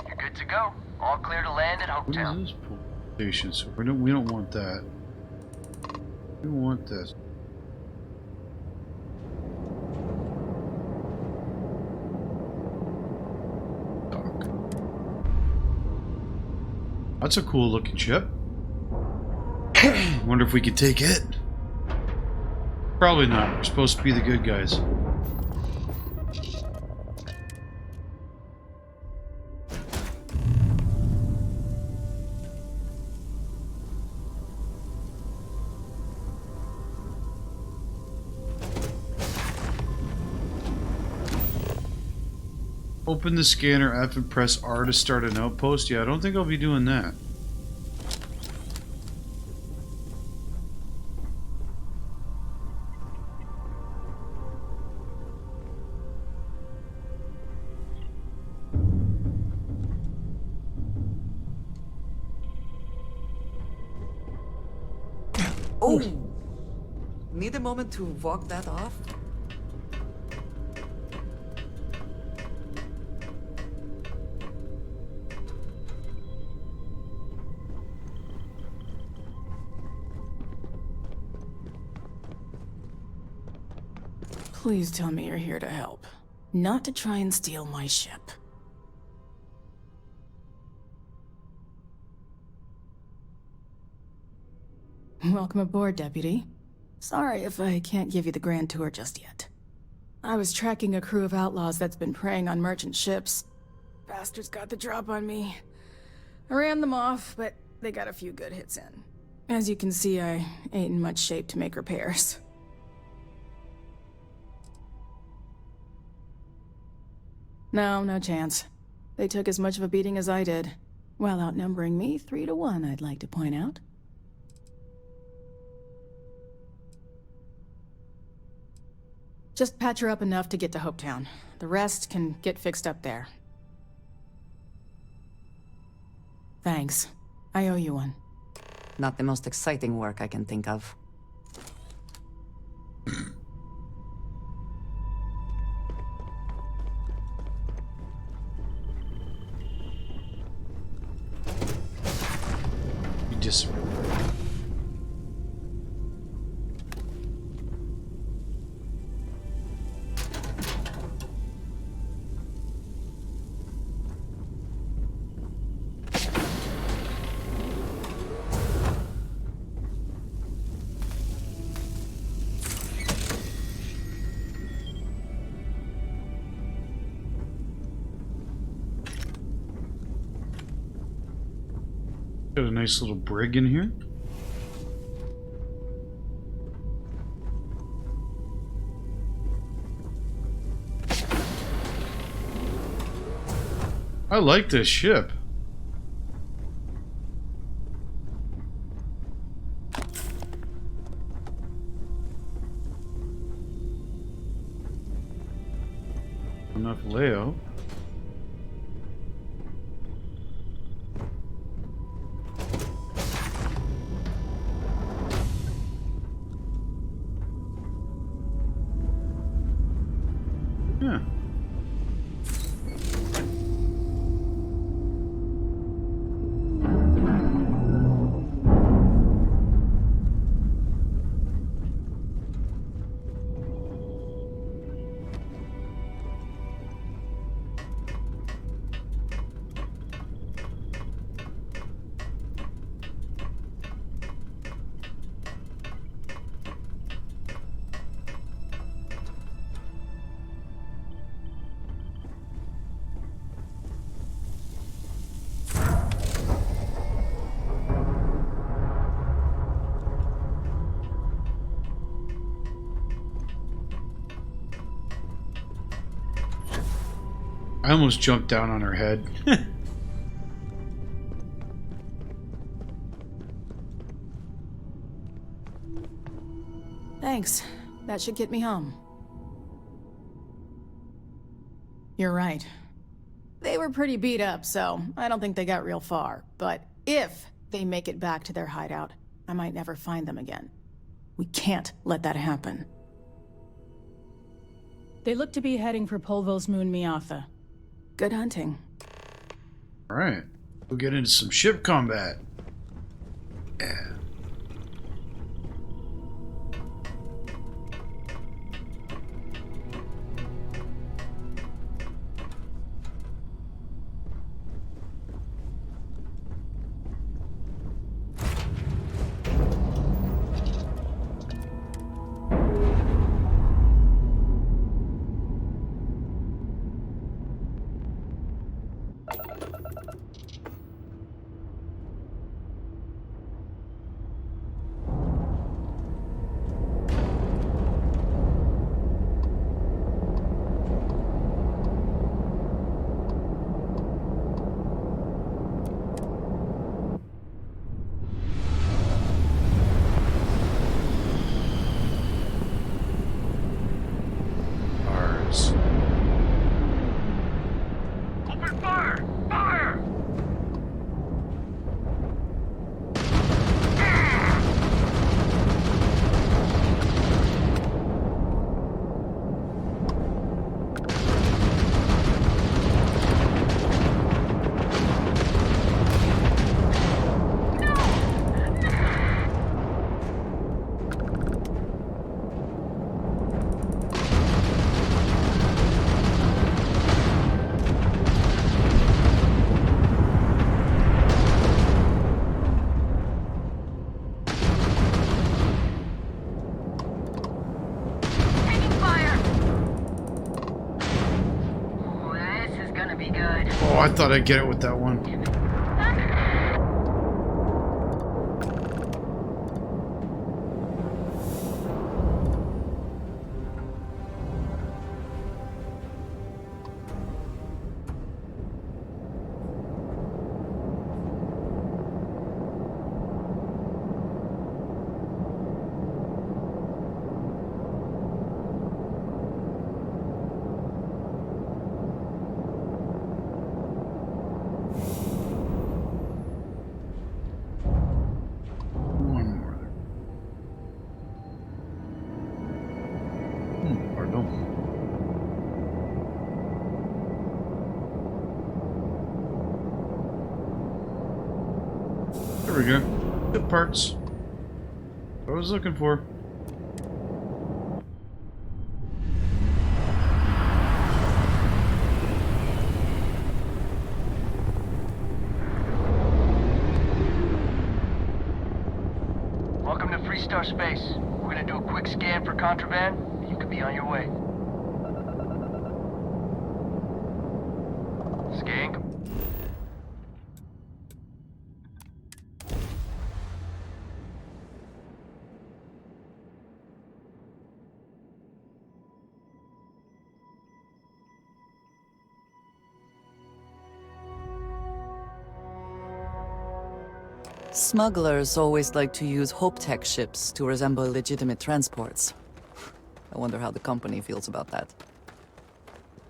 You're good to go. All clear to land at What Hopetown. is this police station? So we don't want that. We don't want this. Dock. That's a cool looking ship. Wonder if we could take it. Probably not. We're supposed to be the good guys. Open the scanner F and press R to start an outpost. Yeah, I don't think I'll be doing that. Oh! Need a moment to walk that off? Please tell me you're here to help, not to try and steal my ship. Welcome aboard, Deputy. Sorry if I can't give you the grand tour just yet. I was tracking a crew of outlaws that's been preying on merchant ships. Bastards got the drop on me. I ran them off, but they got a few good hits in. As you can see, I ain't in much shape to make repairs. No chance. They took as much of a beating as I did, while outnumbering me 3-1, I'd like to point out. Just patch her up enough to get to Hopetown. The rest can get fixed up there. Thanks. I owe you one. Not the most exciting work I can think of. You just... Got a nice little brig in here. I like this ship. Enough layout. Yeah. I almost jumped down on her head. Thanks. That should get me home. You're right. They were pretty beat up, so I don't think they got real far. But if they make it back to their hideout, I might never find them again. We can't let that happen. They look to be heading for Polvo's moon Miatha. Good hunting. Alright. We'll get into some ship combat. Yeah. Oh, I thought I'd get it with that one. There we go. Good parts. What I was looking for. Welcome to Freestar Space. We're gonna do a quick scan for contraband, and you could be on your way. Scan. Smugglers always like to use Hope Tech ships to resemble legitimate transports. I wonder how the company feels about that.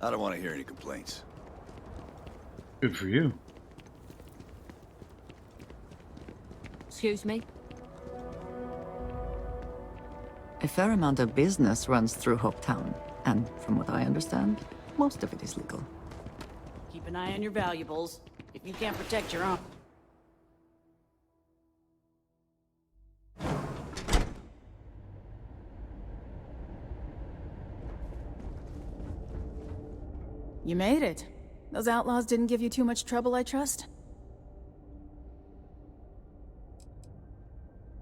I don't want to hear any complaints. Good for you. Excuse me? A fair amount of business runs through Hopetown, and from what I understand, most of it is legal. Keep an eye on your valuables. If you can't protect your own... You made it. Those outlaws didn't give you too much trouble, I trust?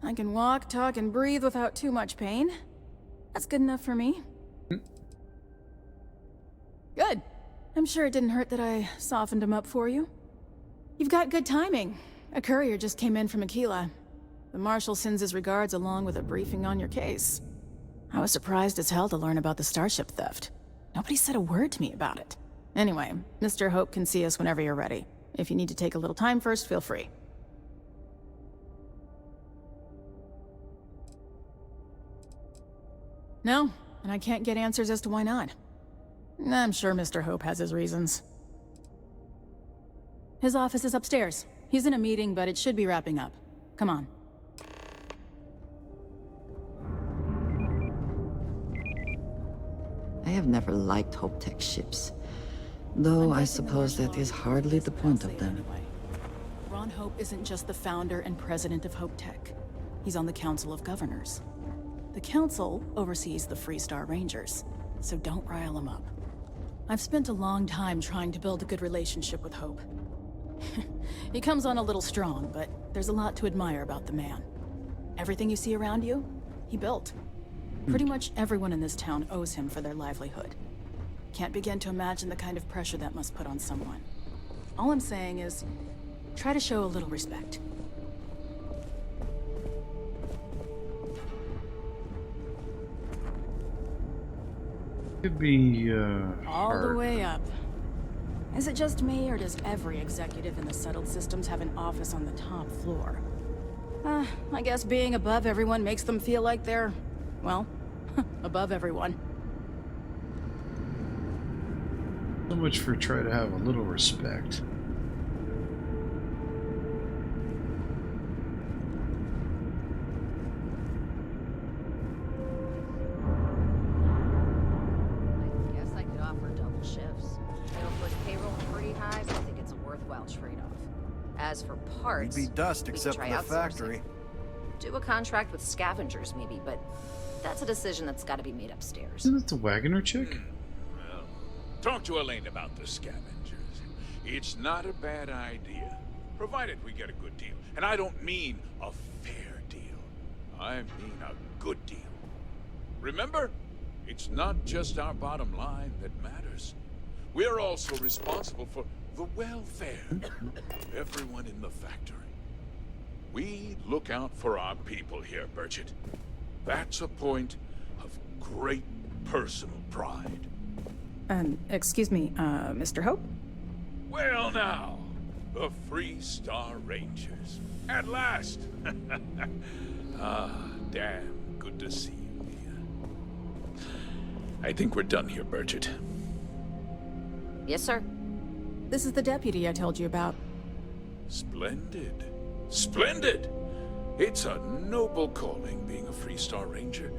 I can walk, talk, and breathe without too much pain. That's good enough for me. Good. I'm sure it didn't hurt that I softened him up for you. You've got good timing. A courier just came in from Aquila. The Marshal sends his regards along with a briefing on your case. I was surprised as hell to learn about the starship theft. Nobody said a word to me about it. Anyway, Mr. Hope can see us whenever you're ready. If you need to take a little time first, feel free. No, and I can't get answers as to why not. I'm sure Mr. Hope has his reasons. His office is upstairs. He's in a meeting, but it should be wrapping up. Come on. I have never liked Hope Tech ships. Though I suppose that is hardly the point of them. Ron Hope isn't just the founder and president of Hope Tech. He's on the Council of Governors. The Council oversees the Freestar Rangers, so don't rile him up. I've spent a long time trying to build a good relationship with Hope. He comes on a little strong, but there's a lot to admire about the man. Everything you see around you, he built. Pretty much everyone in this town owes him for their livelihood. Can't begin to imagine the kind of pressure that must put on someone. All I'm saying is, try to show a little respect. Could be, All hard. the way up. Is it just me, or does every executive in the settled systems have an office on the top floor? I guess being above everyone makes them feel like they're, well, above everyone. So much for try to have a little respect. Guess I could offer double shifts. It'll push payroll pretty high, but I think it's a worthwhile trade-off. As for parts, We'd be dust we could except for try the outsourcing. factory. Do a contract with scavengers, maybe, but that's a decision that's got to be made upstairs. Isn't it the Wagoner chick? Well, talk to Elaine about the scavengers. It's not a bad idea, provided we get a good deal. And I don't mean a fair deal. I mean a good deal. Remember, it's not just our bottom line that matters. We're also responsible for the welfare of everyone in the factory. We look out for our people here, Burchett. That's a point of great personal pride. Excuse me, Mr. Hope? Well now, the Freestar Rangers. At last! Damn good to see you here. I think we're done here, Burchett. Yes, sir. This is the deputy I told you about. Splendid. Splendid! It's a noble calling, being a Freestar Ranger.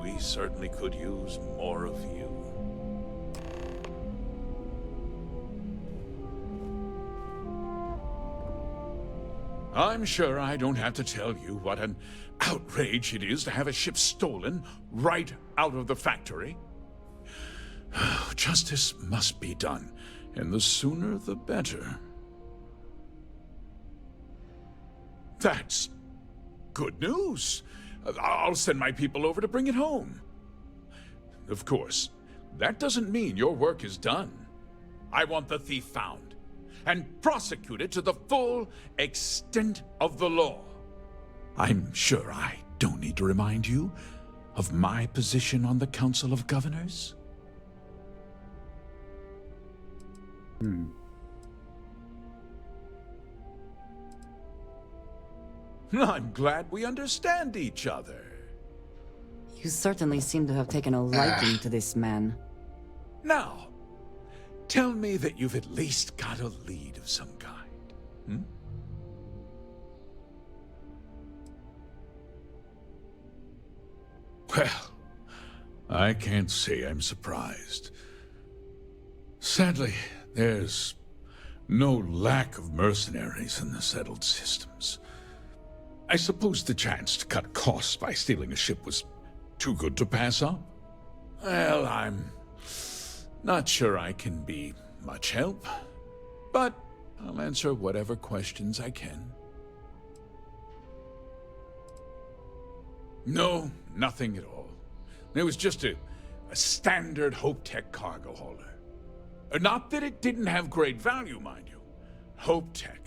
We certainly could use more of you. I'm sure I don't have to tell you what an outrage it is to have a ship stolen right out of the factory. Justice must be done, and the sooner the better. That's good news. I'll send my people over to bring it home. Of course, that doesn't mean your work is done. I want the thief found and prosecuted to the full extent of the law. I'm sure I don't need to remind you of my position on the Council of Governors. I'm glad we understand each other. You certainly seem to have taken a liking to this man. Now, tell me that you've at least got a lead of some kind. Well, I can't say I'm surprised. Sadly, there's no lack of mercenaries in the settled systems. I suppose the chance to cut costs by stealing a ship was too good to pass up. Well, I'm not sure I can be much help, but I'll answer whatever questions I can. No, nothing at all. It was just a standard Hope Tech cargo hauler. Not that it didn't have great value, mind you. Hope Tech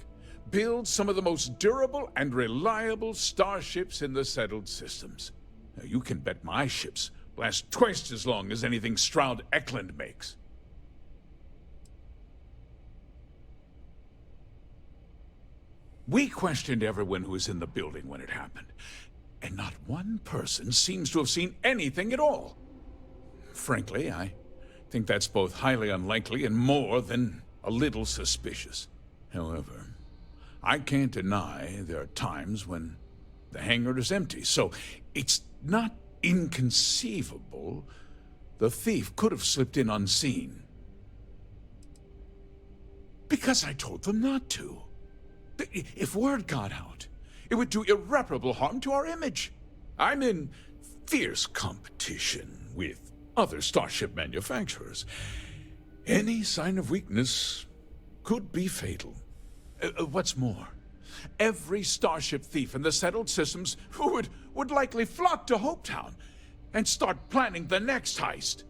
builds some of the most durable and reliable starships in the settled systems. Now, you can bet my ships last twice as long as anything Stroud Eklund makes. We questioned everyone who was in the building when it happened, and not one person seems to have seen anything at all. Frankly, I think that's both highly unlikely and more than a little suspicious. However, I can't deny there are times when the hangar is empty, so it's not inconceivable the thief could have slipped in unseen. Because I told them not to. If word got out, it would do irreparable harm to our image. I'm in fierce competition with other starship manufacturers. Any sign of weakness could be fatal. What's more, every starship thief in the settled systems would likely flock to Hopetown and start planning the next heist.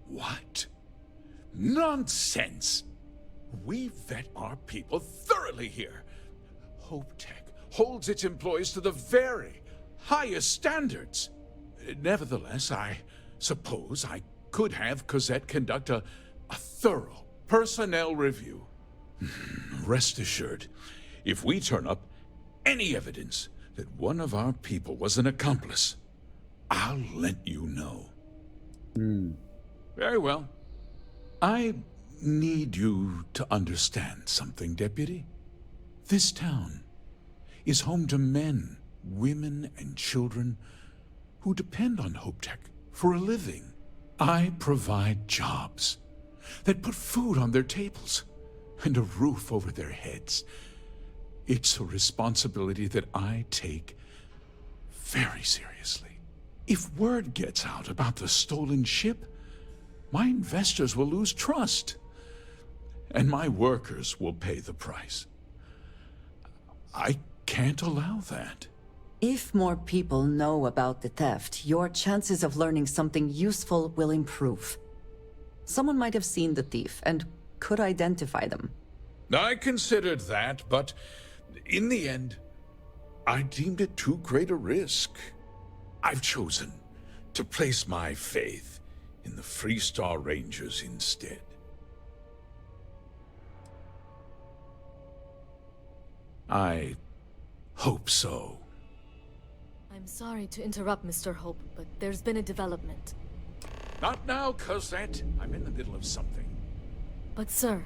What? Nonsense! We vet our people thoroughly here. HopeTech holds its employees to the very highest standards. Nevertheless, I suppose I could have Cosette conduct a thorough personnel review. Rest assured, if we turn up any evidence that one of our people was an accomplice, I'll let you know. Very well. I need you to understand something, Deputy. This town is home to men, women, and children who depend on HopeTech for a living. I provide jobs that put food on their tables and a roof over their heads. It's a responsibility that I take very seriously. If word gets out about the stolen ship, my investors will lose trust, and my workers will pay the price. I can't allow that. If more people know about the theft, your chances of learning something useful will improve. Someone might have seen the thief and could identify them. I considered that, but in the end, I deemed it too great a risk. I've chosen to place my faith in the Freestar Rangers instead. I hope so. I'm sorry to interrupt, Mr. Hope, but there's been a development. Not now, Cosette. I'm in the middle of something. But sir,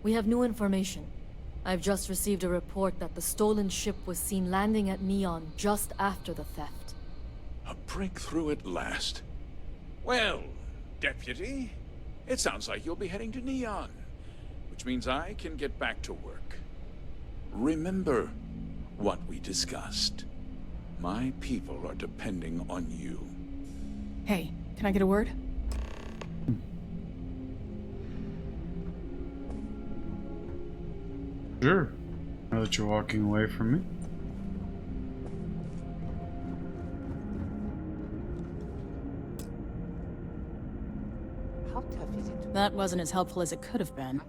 we have new information. I've just received a report that the stolen ship was seen landing at Neon just after the theft. A breakthrough at last. Well, Deputy, it sounds like you'll be heading to Neon, which means I can get back to work. Remember what we discussed. My people are depending on you. Hey, can I get a word? Sure. Now that you're walking away from me. That wasn't as helpful as it could have been.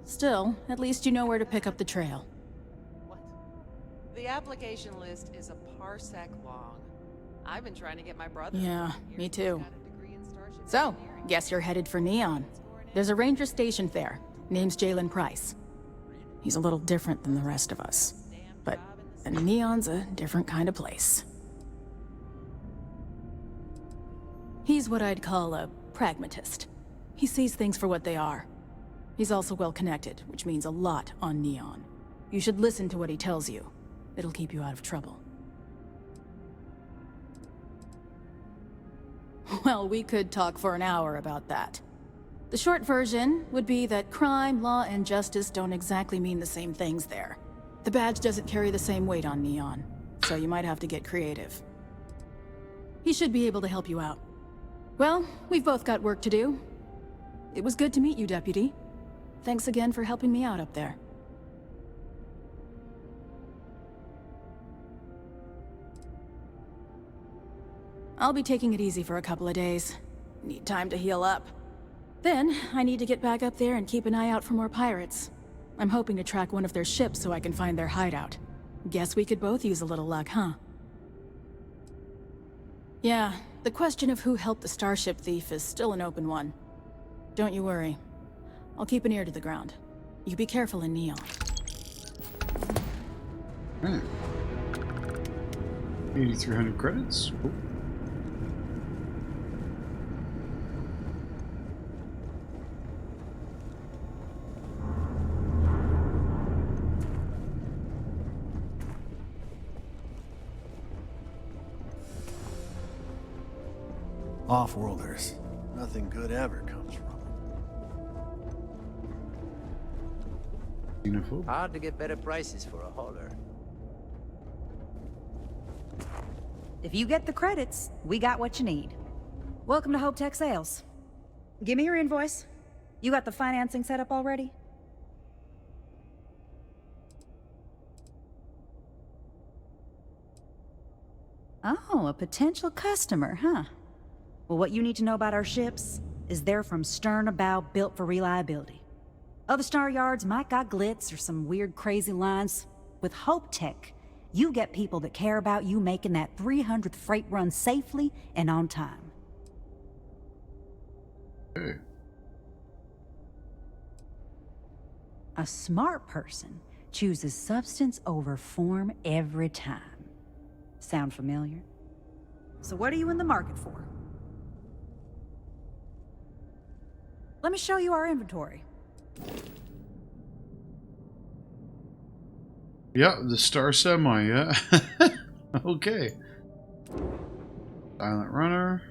Still, at least you know where to pick up the trail. The application list is a parsec long. I've been trying to get my brother. Yeah, me too. So, guess you're headed for Neon. There's a ranger stationed there. Name's Jalen Price. He's a little different than the rest of us. But Neon's a different kind of place. He's what I'd call a pragmatist. He sees things for what they are. He's also well connected, which means a lot on Neon. You should listen to what he tells you. It'll keep you out of trouble. Well, we could talk for an hour about that. The short version would be that crime, law, and justice don't exactly mean the same things there. The badge doesn't carry the same weight on Neon, so you might have to get creative. He should be able to help you out. Well, we've both got work to do. It was good to meet you, Deputy. Thanks again for helping me out up there. I'll be taking it easy for a couple of days. Need time to heal up. Then, I need to get back up there and keep an eye out for more pirates. I'm hoping to track one of their ships so I can find their hideout. Guess we could both use a little luck, huh? Yeah, the question of who helped the starship thief is still an open one. Don't you worry. I'll keep an ear to the ground. You be careful in Neon. 8,300 credits. Cool. Off-worlders. Nothing good ever comes from them. Hard to get better prices for a hauler. If you get the credits, we got what you need. Welcome to Hope Tech Sales. Give me your invoice. You got the financing set up already? Oh, a potential customer, huh? Well, what you need to know about our ships is they're from stern to bow, built for reliability. Other star yards might got glitz or some weird crazy lines. With Hope Tech, you get people that care about you making that 300th freight run safely and on time. A smart person chooses substance over form every time. Sound familiar? So what are you in the market for? Let me show you our inventory. Yeah, the Star Semi, yeah. Okay. Silent Runner.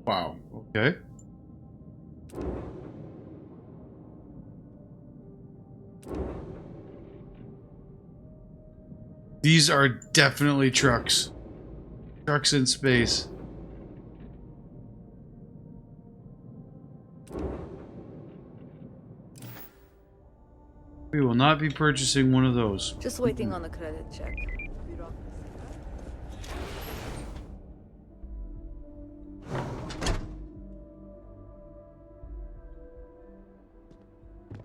Wow, okay. These are definitely trucks. Trucks in space. We will not be purchasing one of those. Just waiting on the credit check.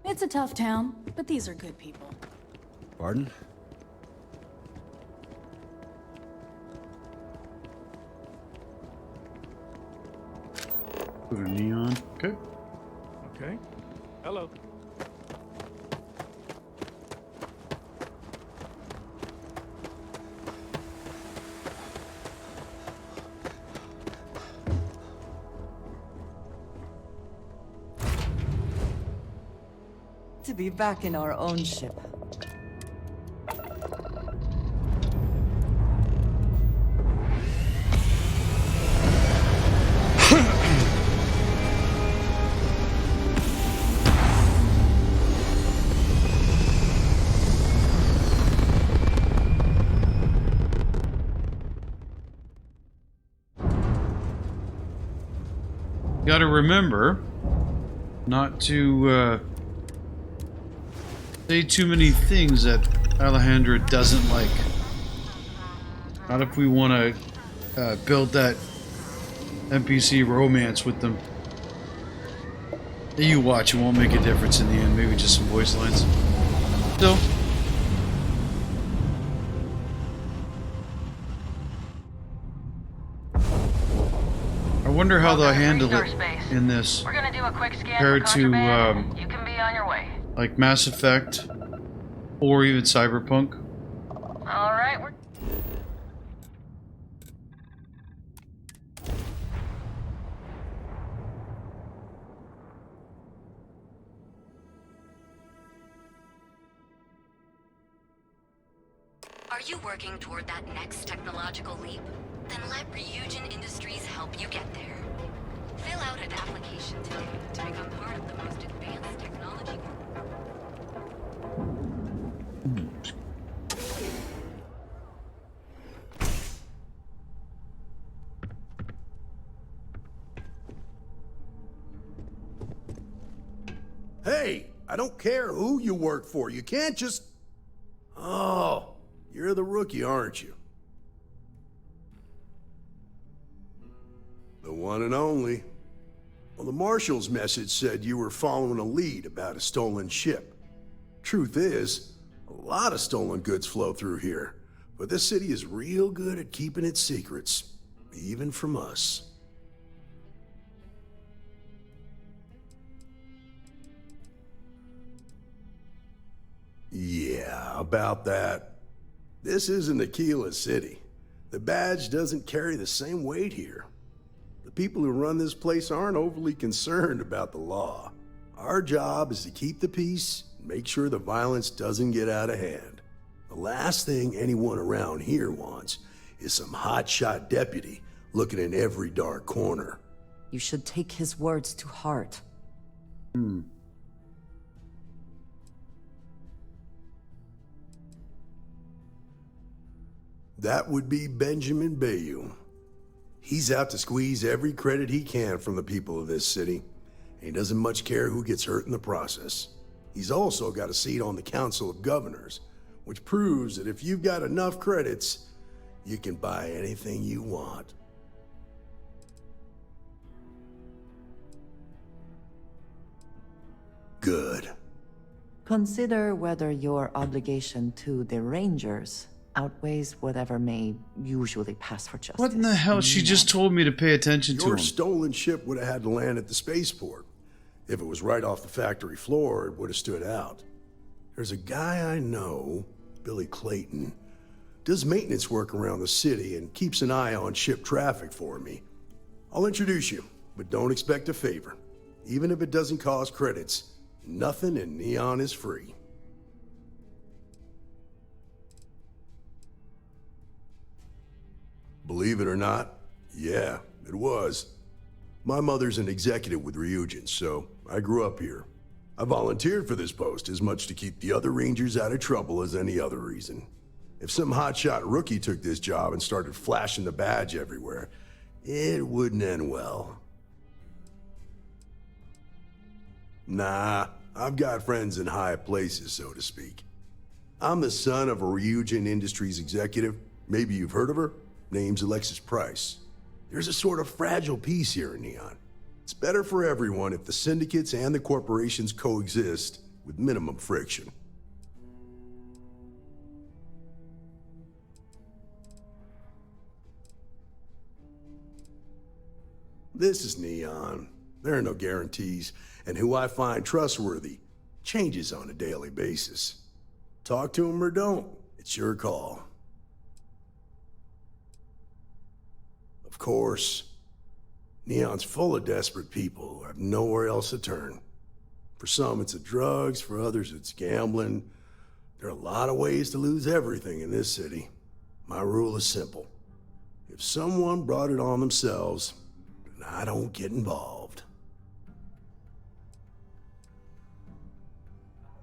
It's a tough town, but these are good people. Pardon? Put a neon. Okay. Okay. Hello. To be back in our own ship. Got to remember not to say too many things that Alejandra doesn't like. Not if we want to build that NPC romance with them. You watch, it won't make a difference in the end. Maybe just some voice lines. Still. I wonder how they'll handle it in this We're gonna do a quick scan compared for to contraband. You can be on your way. like Mass Effect or even Cyberpunk. All right, we're... Are you working toward that next technological leap? Then let Ryujin Industries help you get there. Fill out an application today to become part of the most advanced technology. Hey, I don't care who you work for. You can't just... Oh, you're the rookie, aren't you? The one and only. Well, the Marshal's message said you were following a lead about a stolen ship. Truth is, a lot of stolen goods flow through here, but this city is real good at keeping its secrets, even from us. Yeah, about that. This isn't Aquila City. The badge doesn't carry the same weight here. The people who run this place aren't overly concerned about the law. Our job is to keep the peace, and make sure the violence doesn't get out of hand. The last thing anyone around here wants is some hotshot deputy looking in every dark corner. You should take his words to heart. That would be Benjamin Bayou. He's out to squeeze every credit he can from the people of this city. He doesn't much care who gets hurt in the process. He's also got a seat on the Council of Governors, which proves that if you've got enough credits, you can buy anything you want. Good. Consider whether your obligation to the Rangers outweighs whatever may usually pass for justice. What in the hell? She just told me to pay attention to Your him. stolen ship would have had to land at the spaceport. If it was right off the factory floor, it would have stood out. There's a guy I know, Billy Clayton, does maintenance work around the city and keeps an eye on ship traffic for me. I'll introduce you, but don't expect a favor. Even if it doesn't cost credits, nothing in Neon is free. Believe it or not, yeah, it was. My mother's an executive with Ryujin, so I grew up here. I volunteered for this post as much to keep the other Rangers out of trouble as any other reason. If some hotshot rookie took this job and started flashing the badge everywhere, it wouldn't end well. Nah, I've got friends in high places, so to speak. I'm the son of a Ryujin Industries executive. Maybe you've heard of her? Name's Alexis Price. There's a sort of fragile peace here in Neon. It's better for everyone if the syndicates and the corporations coexist with minimum friction. This is Neon. There are no guarantees, and who I find trustworthy changes on a daily basis. Talk to them or don't, it's your call. Of course, Neon's full of desperate people who have nowhere else to turn. For some, it's the drugs, for others, it's gambling. There are a lot of ways to lose everything in this city. My rule is simple. If someone brought it on themselves, then I don't get involved.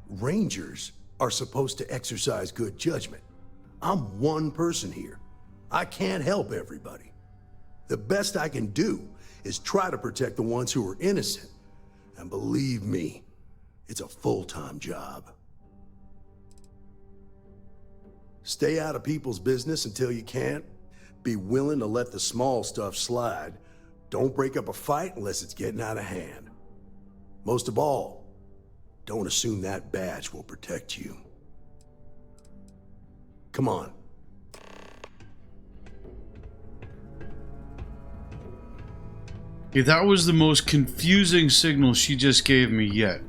Rangers are supposed to exercise good judgment. I'm one person here. I can't help everybody. The best I can do is try to protect the ones who are innocent. And believe me, it's a full-time job. Stay out of people's business until you can. Be willing to let the small stuff slide. Don't break up a fight unless it's getting out of hand. Most of all, don't assume that badge will protect you. Come on. Okay, that was the most confusing signal she just gave me yet.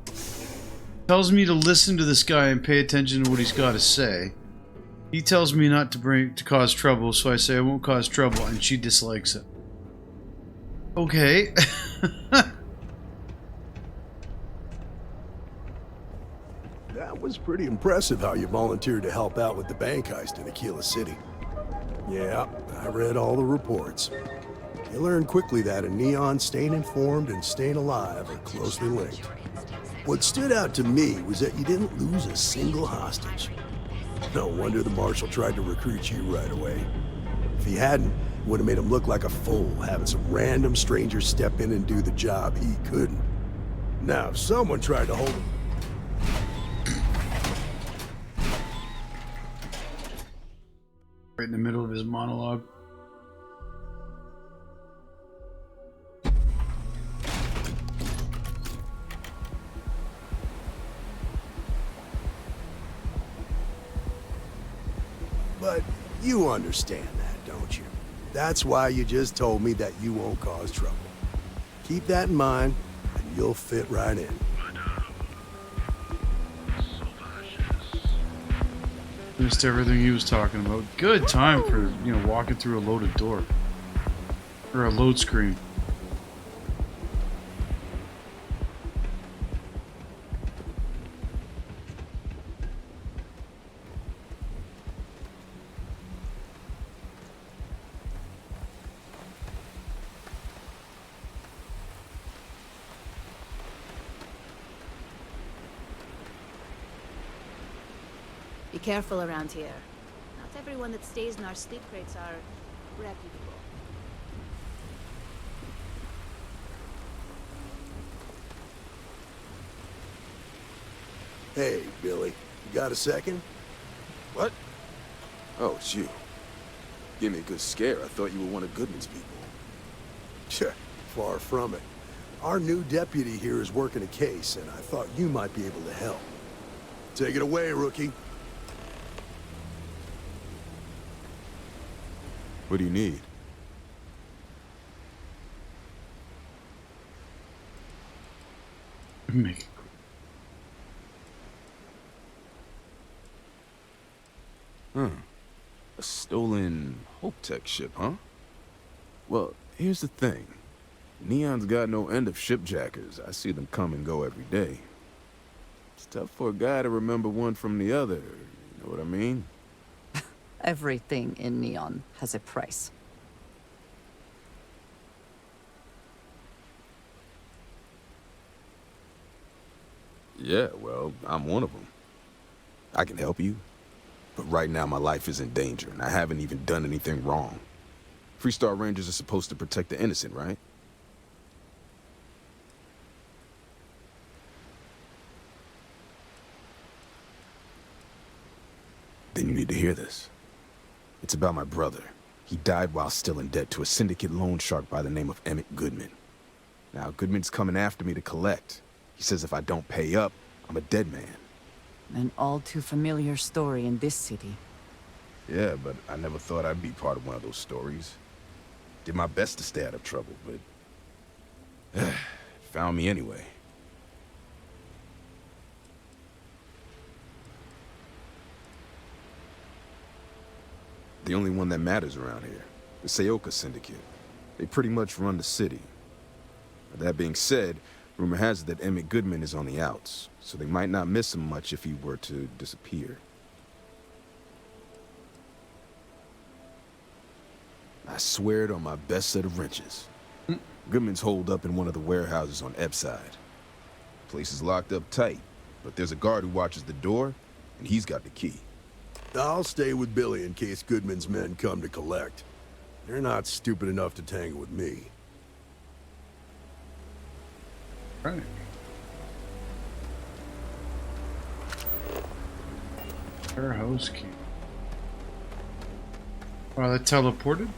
Tells me to listen to this guy and pay attention to what he's got to say. He tells me not to cause trouble, so I say I won't cause trouble, and she dislikes it. Okay. That was pretty impressive how you volunteered to help out with the bank heist in Aquila City. Yeah, I read all the reports. You learn quickly that in Neon, staying informed and staying alive are closely linked. What stood out to me was that you didn't lose a single hostage. No wonder the Marshal tried to recruit you right away. If he hadn't, it would have made him look like a fool, having some random stranger step in and do the job he couldn't. Now, if someone tried to hold him... Right in the middle of his monologue. But you understand that, don't you? That's why you just told me that you won't cause trouble. Keep that in mind, and you'll fit right in. Missed everything he was talking about. Good time for, you know, walking through a loaded door. Or a load screen. careful around here. Not everyone that stays in our sleep crates are reputable. Hey, Billy. You got a second? What? Oh, it's you. Gave me a good scare. I thought you were one of Goodman's people. Tch, far from it. Our new deputy here is working a case, and I thought you might be able to help. Take it away, rookie. What do you need? Make it quick. A stolen Hope Tech ship, huh? Well, here's the thing. Neon's got no end of shipjackers. I see them come and go every day. It's tough for a guy to remember one from the other, you know what I mean? Everything in Neon has a price. Yeah, well, I'm one of them. I can help you, but right now my life is in danger, and I haven't even done anything wrong. Freestar Rangers are supposed to protect the innocent, right? Then you need to hear this. It's about my brother. He died while still in debt to a syndicate loan shark by the name of Emmett Goodman. Now, Goodman's coming after me to collect. He says if I don't pay up, I'm a dead man. An all too familiar story in this city. Yeah, but I never thought I'd be part of one of those stories. Did my best to stay out of trouble, but... found me anyway. The only one that matters around here. The Seoka Syndicate. They pretty much run the city. That being said, rumor has it that Emmett Goodman is on the outs, so they might not miss him much if he were to disappear. I swear it on my best set of wrenches. Goodman's holed up in one of the warehouses on Epside. Place is locked up tight, but there's a guard who watches the door, and he's got the key. I'll stay with Billy in case Goodman's men come to collect. They're not stupid enough to tangle with me. right. Warehouse key. Oh, that teleported?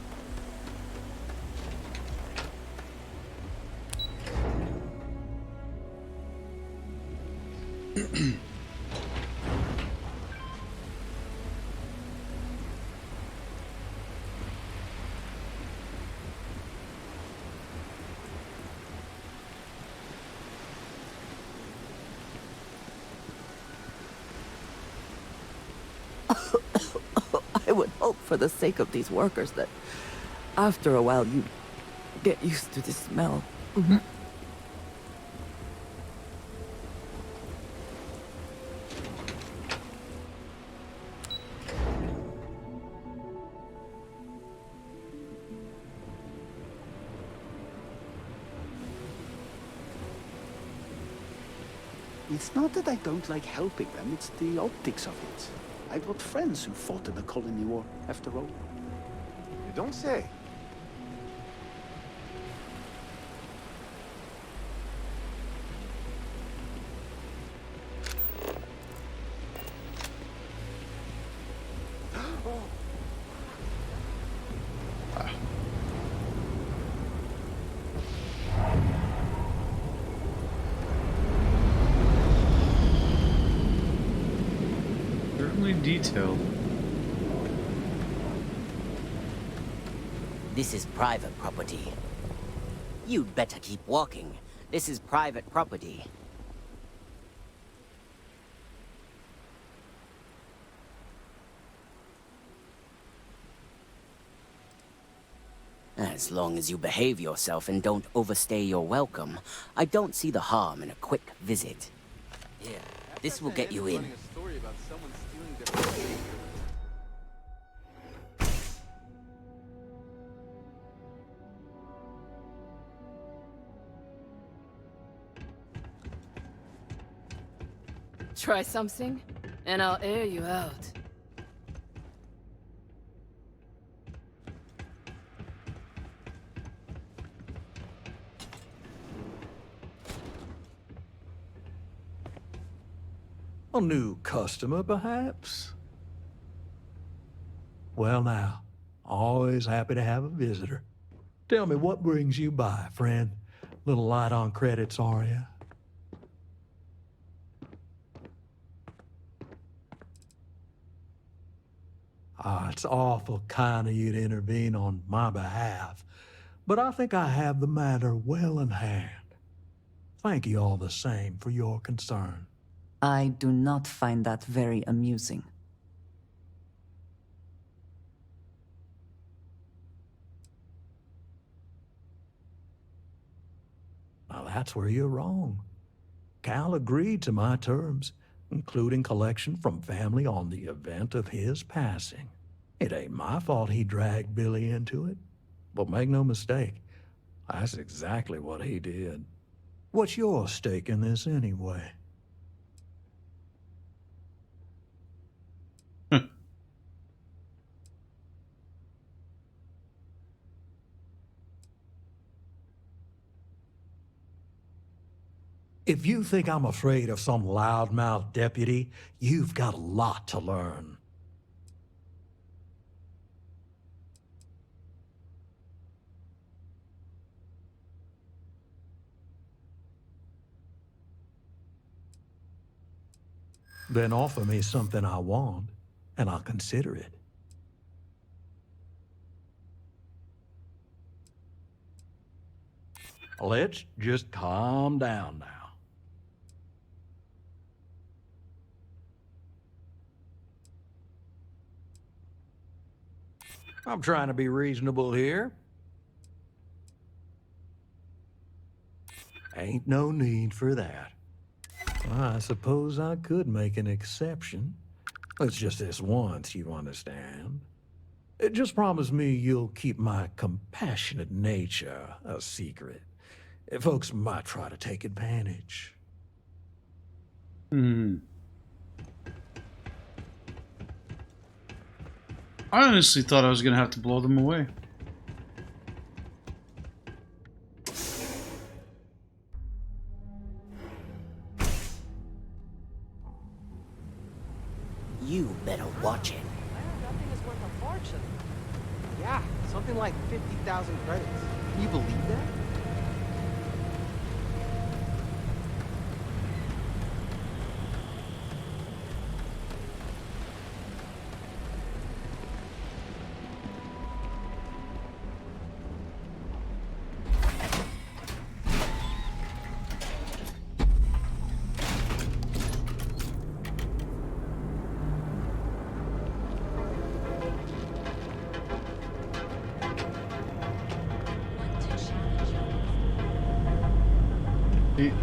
I would hope for the sake of these workers that after a while you get used to the smell. It's not that I don't like helping them, it's the optics of it. I've got friends who fought in the colony war, after all. You don't say. Detailed. This is private property. You'd better keep walking. This is private property. As long as you behave yourself and don't overstay your welcome, I don't see the harm in a quick visit. Here, this will get you in. Try something, and I'll air you out. A new customer, perhaps? Well now, always happy to have a visitor. Tell me, what brings you by, friend? Little light on credits, are you? Ah, it's awful kind of you to intervene on my behalf, but I think I have the matter well in hand. Thank you all the same for your concern. I do not find that very amusing. Now that's where you're wrong. Cal agreed to my terms, including collection from family on the event of his passing. It ain't my fault he dragged Billy into it, but make no mistake, that's exactly what he did. What's your stake in this anyway? If you think I'm afraid of some loudmouth deputy, you've got a lot to learn. Then offer me something I want, and I'll consider it. Let's just calm down now. I'm trying to be reasonable here. Ain't no need for that. I suppose I could make an exception. It's just this once, you understand. Just promise me you'll keep my compassionate nature a secret. Folks might try to take advantage. I honestly thought I was going to have to blow them away. You better watch it. That thing is worth a fortune. Yeah, something like 50,000 credits. Can you believe that?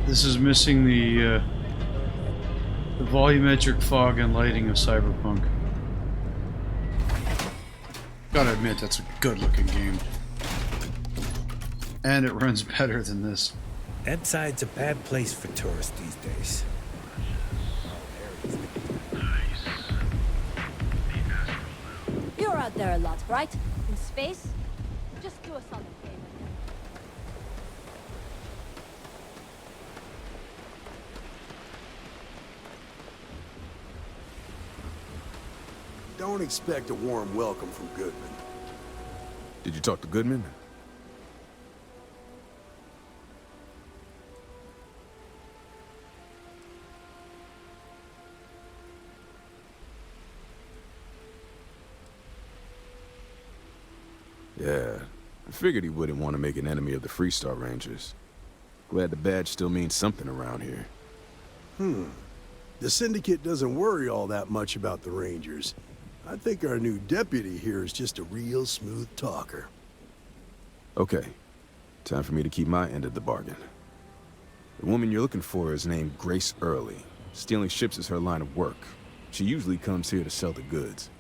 This is missing the volumetric fog and lighting of Cyberpunk. Gotta admit, that's a good-looking game. And it runs better than this. That side's a bad place for tourists these days. You're out there a lot, right? In space? Just do us something, favor. Don't expect a warm welcome from Goodman. Did you talk to Goodman? Yeah, I figured he wouldn't want to make an enemy of the Freestar Rangers. Glad the badge still means something around here. The Syndicate doesn't worry all that much about the Rangers. I think our new deputy here is just a real smooth talker. Okay, time for me to keep my end of the bargain. The woman you're looking for is named Grace Early. Stealing ships is her line of work. She usually comes here to sell the goods.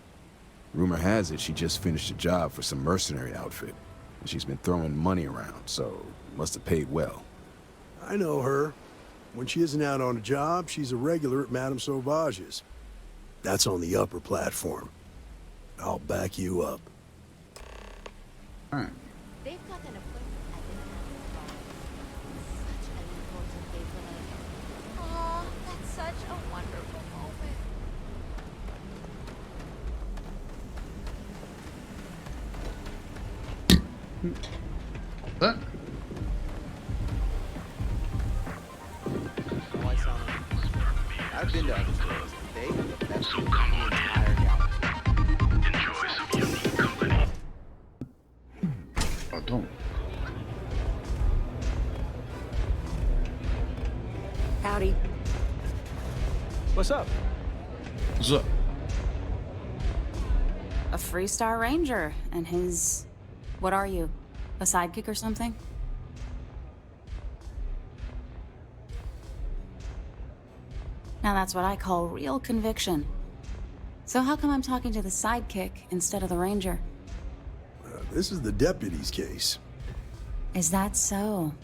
Rumor has it she just finished a job for some mercenary outfit, and she's been throwing money around, so must have paid well. I know her. When she isn't out on a job, she's a regular at Madame Sauvage's. That's on the upper platform. I'll back you up. Alright. They've got an appointment at the such an important day for them. Aw, that's such a wonderful moment. That? I've been to other stores. They have the best so come on in. Enjoy some unique company. Oh, don't. Howdy. What's up? What's up? A Freestar Ranger and his... What are you? A sidekick or something? Now that's what I call real conviction. So how come I'm talking to the sidekick instead of the ranger? This is the deputy's case. Is that so?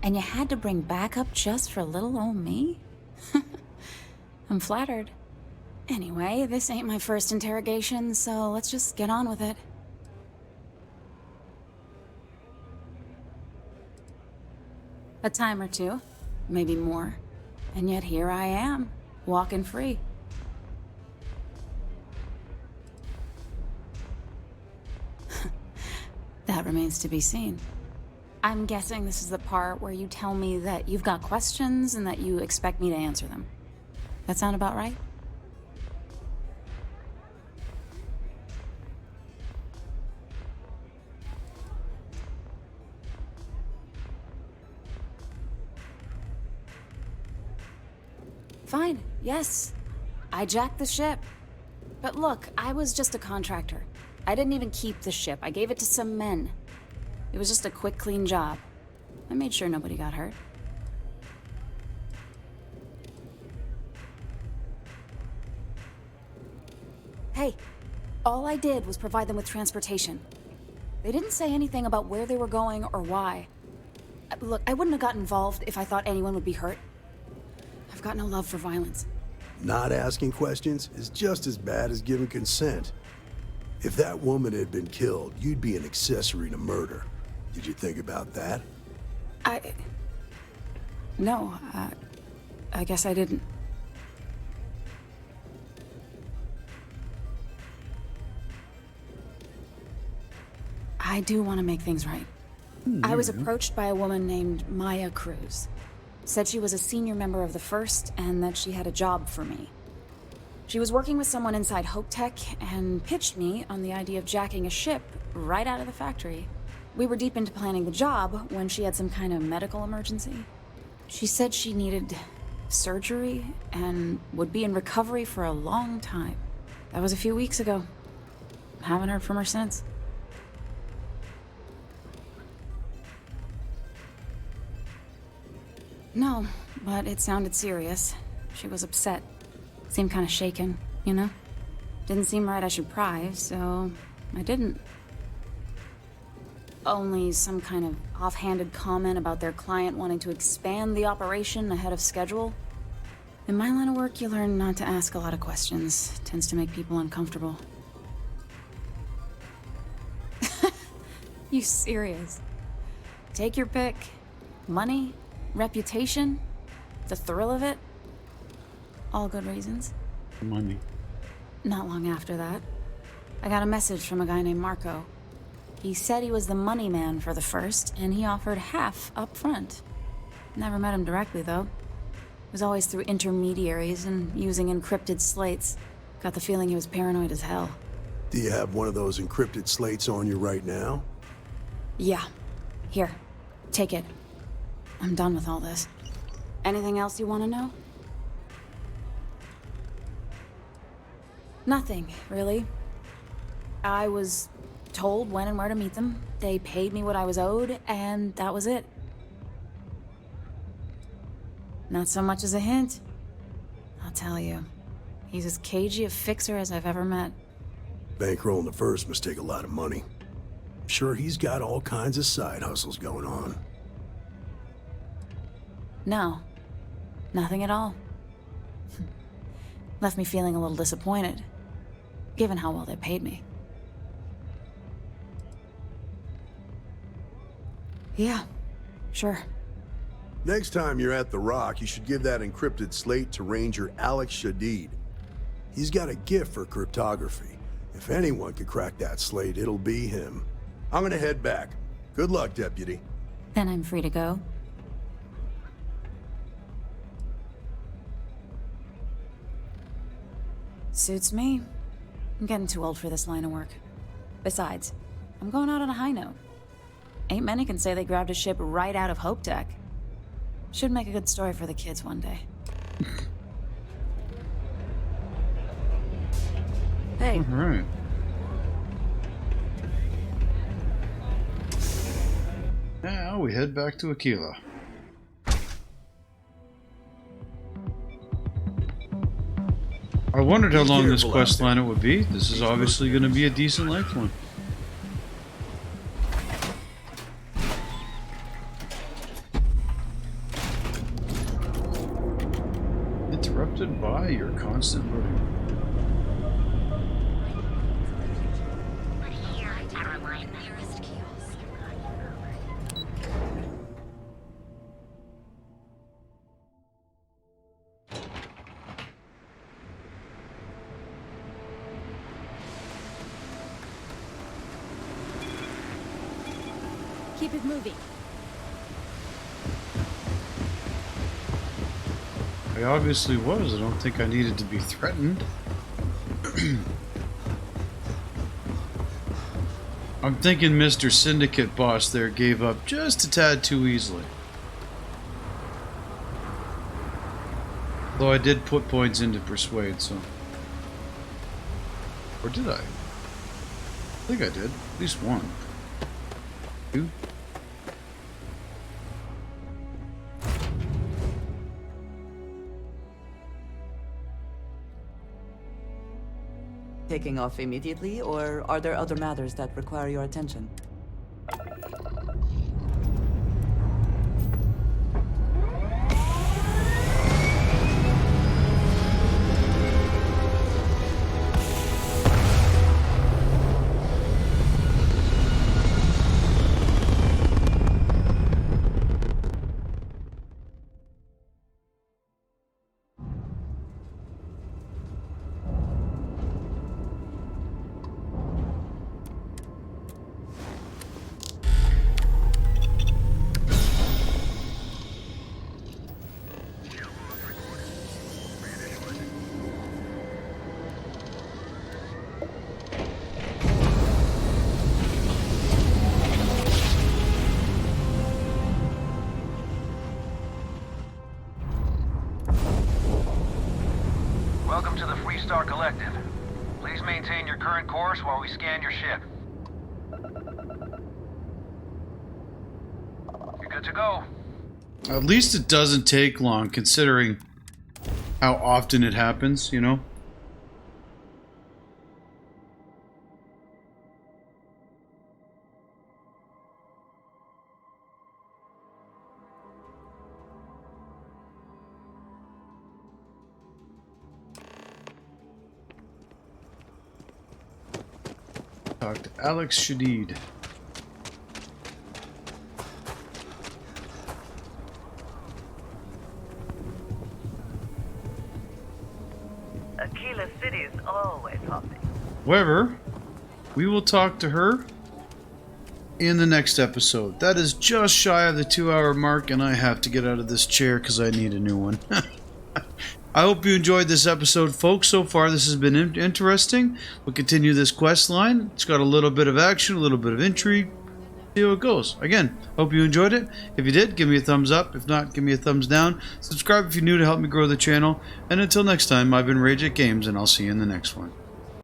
And you had to bring backup just for little old me? I'm flattered. Anyway, this ain't my first interrogation, so let's just get on with it. A time or two, maybe more. And yet here I am, walking free. That remains to be seen. I'm guessing this is the part where you tell me that you've got questions and that you expect me to answer them. That sound about right? Fine, yes. I jacked the ship. But look, I was just a contractor. I didn't even keep the ship. I gave it to some men. It was just a quick, clean job. I made sure nobody got hurt. Hey, all I did was provide them with transportation. They didn't say anything about where they were going or why. Look, I wouldn't have got involved if I thought anyone would be hurt. I've got no love for violence. Not asking questions is just as bad as giving consent. If that woman had been killed, you'd be an accessory to murder. Did you think about that? No, I guess I didn't. I do want to make things right. I was approached by a woman named Maya Cruz. Said she was a senior member of the First and that she had a job for me. She was working with someone inside Hope Tech and pitched me on the idea of jacking a ship right out of the factory. We were deep into planning the job when she had some kind of medical emergency. She said she needed surgery and would be in recovery for a long time. That was a few weeks ago. Haven't heard from her since. No, but it sounded serious. She was upset. Seemed kind of shaken, you know? Didn't seem right I should pry, so I didn't. Only some kind of offhanded comment about their client wanting to expand the operation ahead of schedule. In my line of work, you learn not to ask a lot of questions. It tends to make people uncomfortable. You serious? Take your pick. Money? Reputation? The thrill of it? All good reasons. Money. Not long after that, I got a message from a guy named Marco. He said he was the money man for the First, and he offered half up front. Never met him directly, though. It was always through intermediaries and using encrypted slates. Got the feeling he was paranoid as hell. Do you have one of those encrypted slates on you right now? Yeah. Here. Take it. I'm done with all this. Anything else you want to know? Nothing, really. I was told when and where to meet them. They paid me what I was owed, and that was it. Not so much as a hint. I'll tell you. He's as cagey a fixer as I've ever met. Bankrolling the First must take a lot of money. I'm sure he's got all kinds of side hustles going on. No. Nothing at all. Left me feeling a little disappointed, given how well they paid me. Yeah, sure. Next time you're at the Rock, you should give that encrypted slate to Ranger Alex Shadid. He's got a gift for cryptography. If anyone could crack that slate, it'll be him. I'm gonna head back. Good luck, Deputy. Then I'm free to go. Suits me. I'm getting too old for this line of work. Besides, I'm going out on a high note. Ain't many can say they grabbed a ship right out of Hope Tech. Should make a good story for the kids one day. Hey. All right. Now we head back to Aquila. I wondered how long this quest line it would be. This is obviously going to be a decent length one. Interrupted by your constant loading. Keep it moving. I obviously was. I don't think I needed to be threatened. I'm thinking Mr. Syndicate boss there gave up just a tad too easily. Though I did put points into Persuade, so... Or did I? I think I did. At least one. Two? Taking off immediately, or are there other matters that require your attention? Welcome to the Freestar Collective. Please maintain your current course while we scan your ship. You're good to go. At least it doesn't take long, considering how often it happens, you know? Talk to Alex Shadid. Aquila City is always hopping. However, we will talk to her in the next episode. That is just shy of the 2-hour mark, and I have to get out of this chair because I need a new one. I hope you enjoyed this episode, folks. So far, this has been interesting. We'll continue this quest line. It's got a little bit of action, a little bit of intrigue. See how it goes. Again, hope you enjoyed it. If you did, give me a thumbs up. If not, give me a thumbs down. Subscribe if you're new to help me grow the channel. And until next time, I've been Rage at Games, and I'll see you in the next one.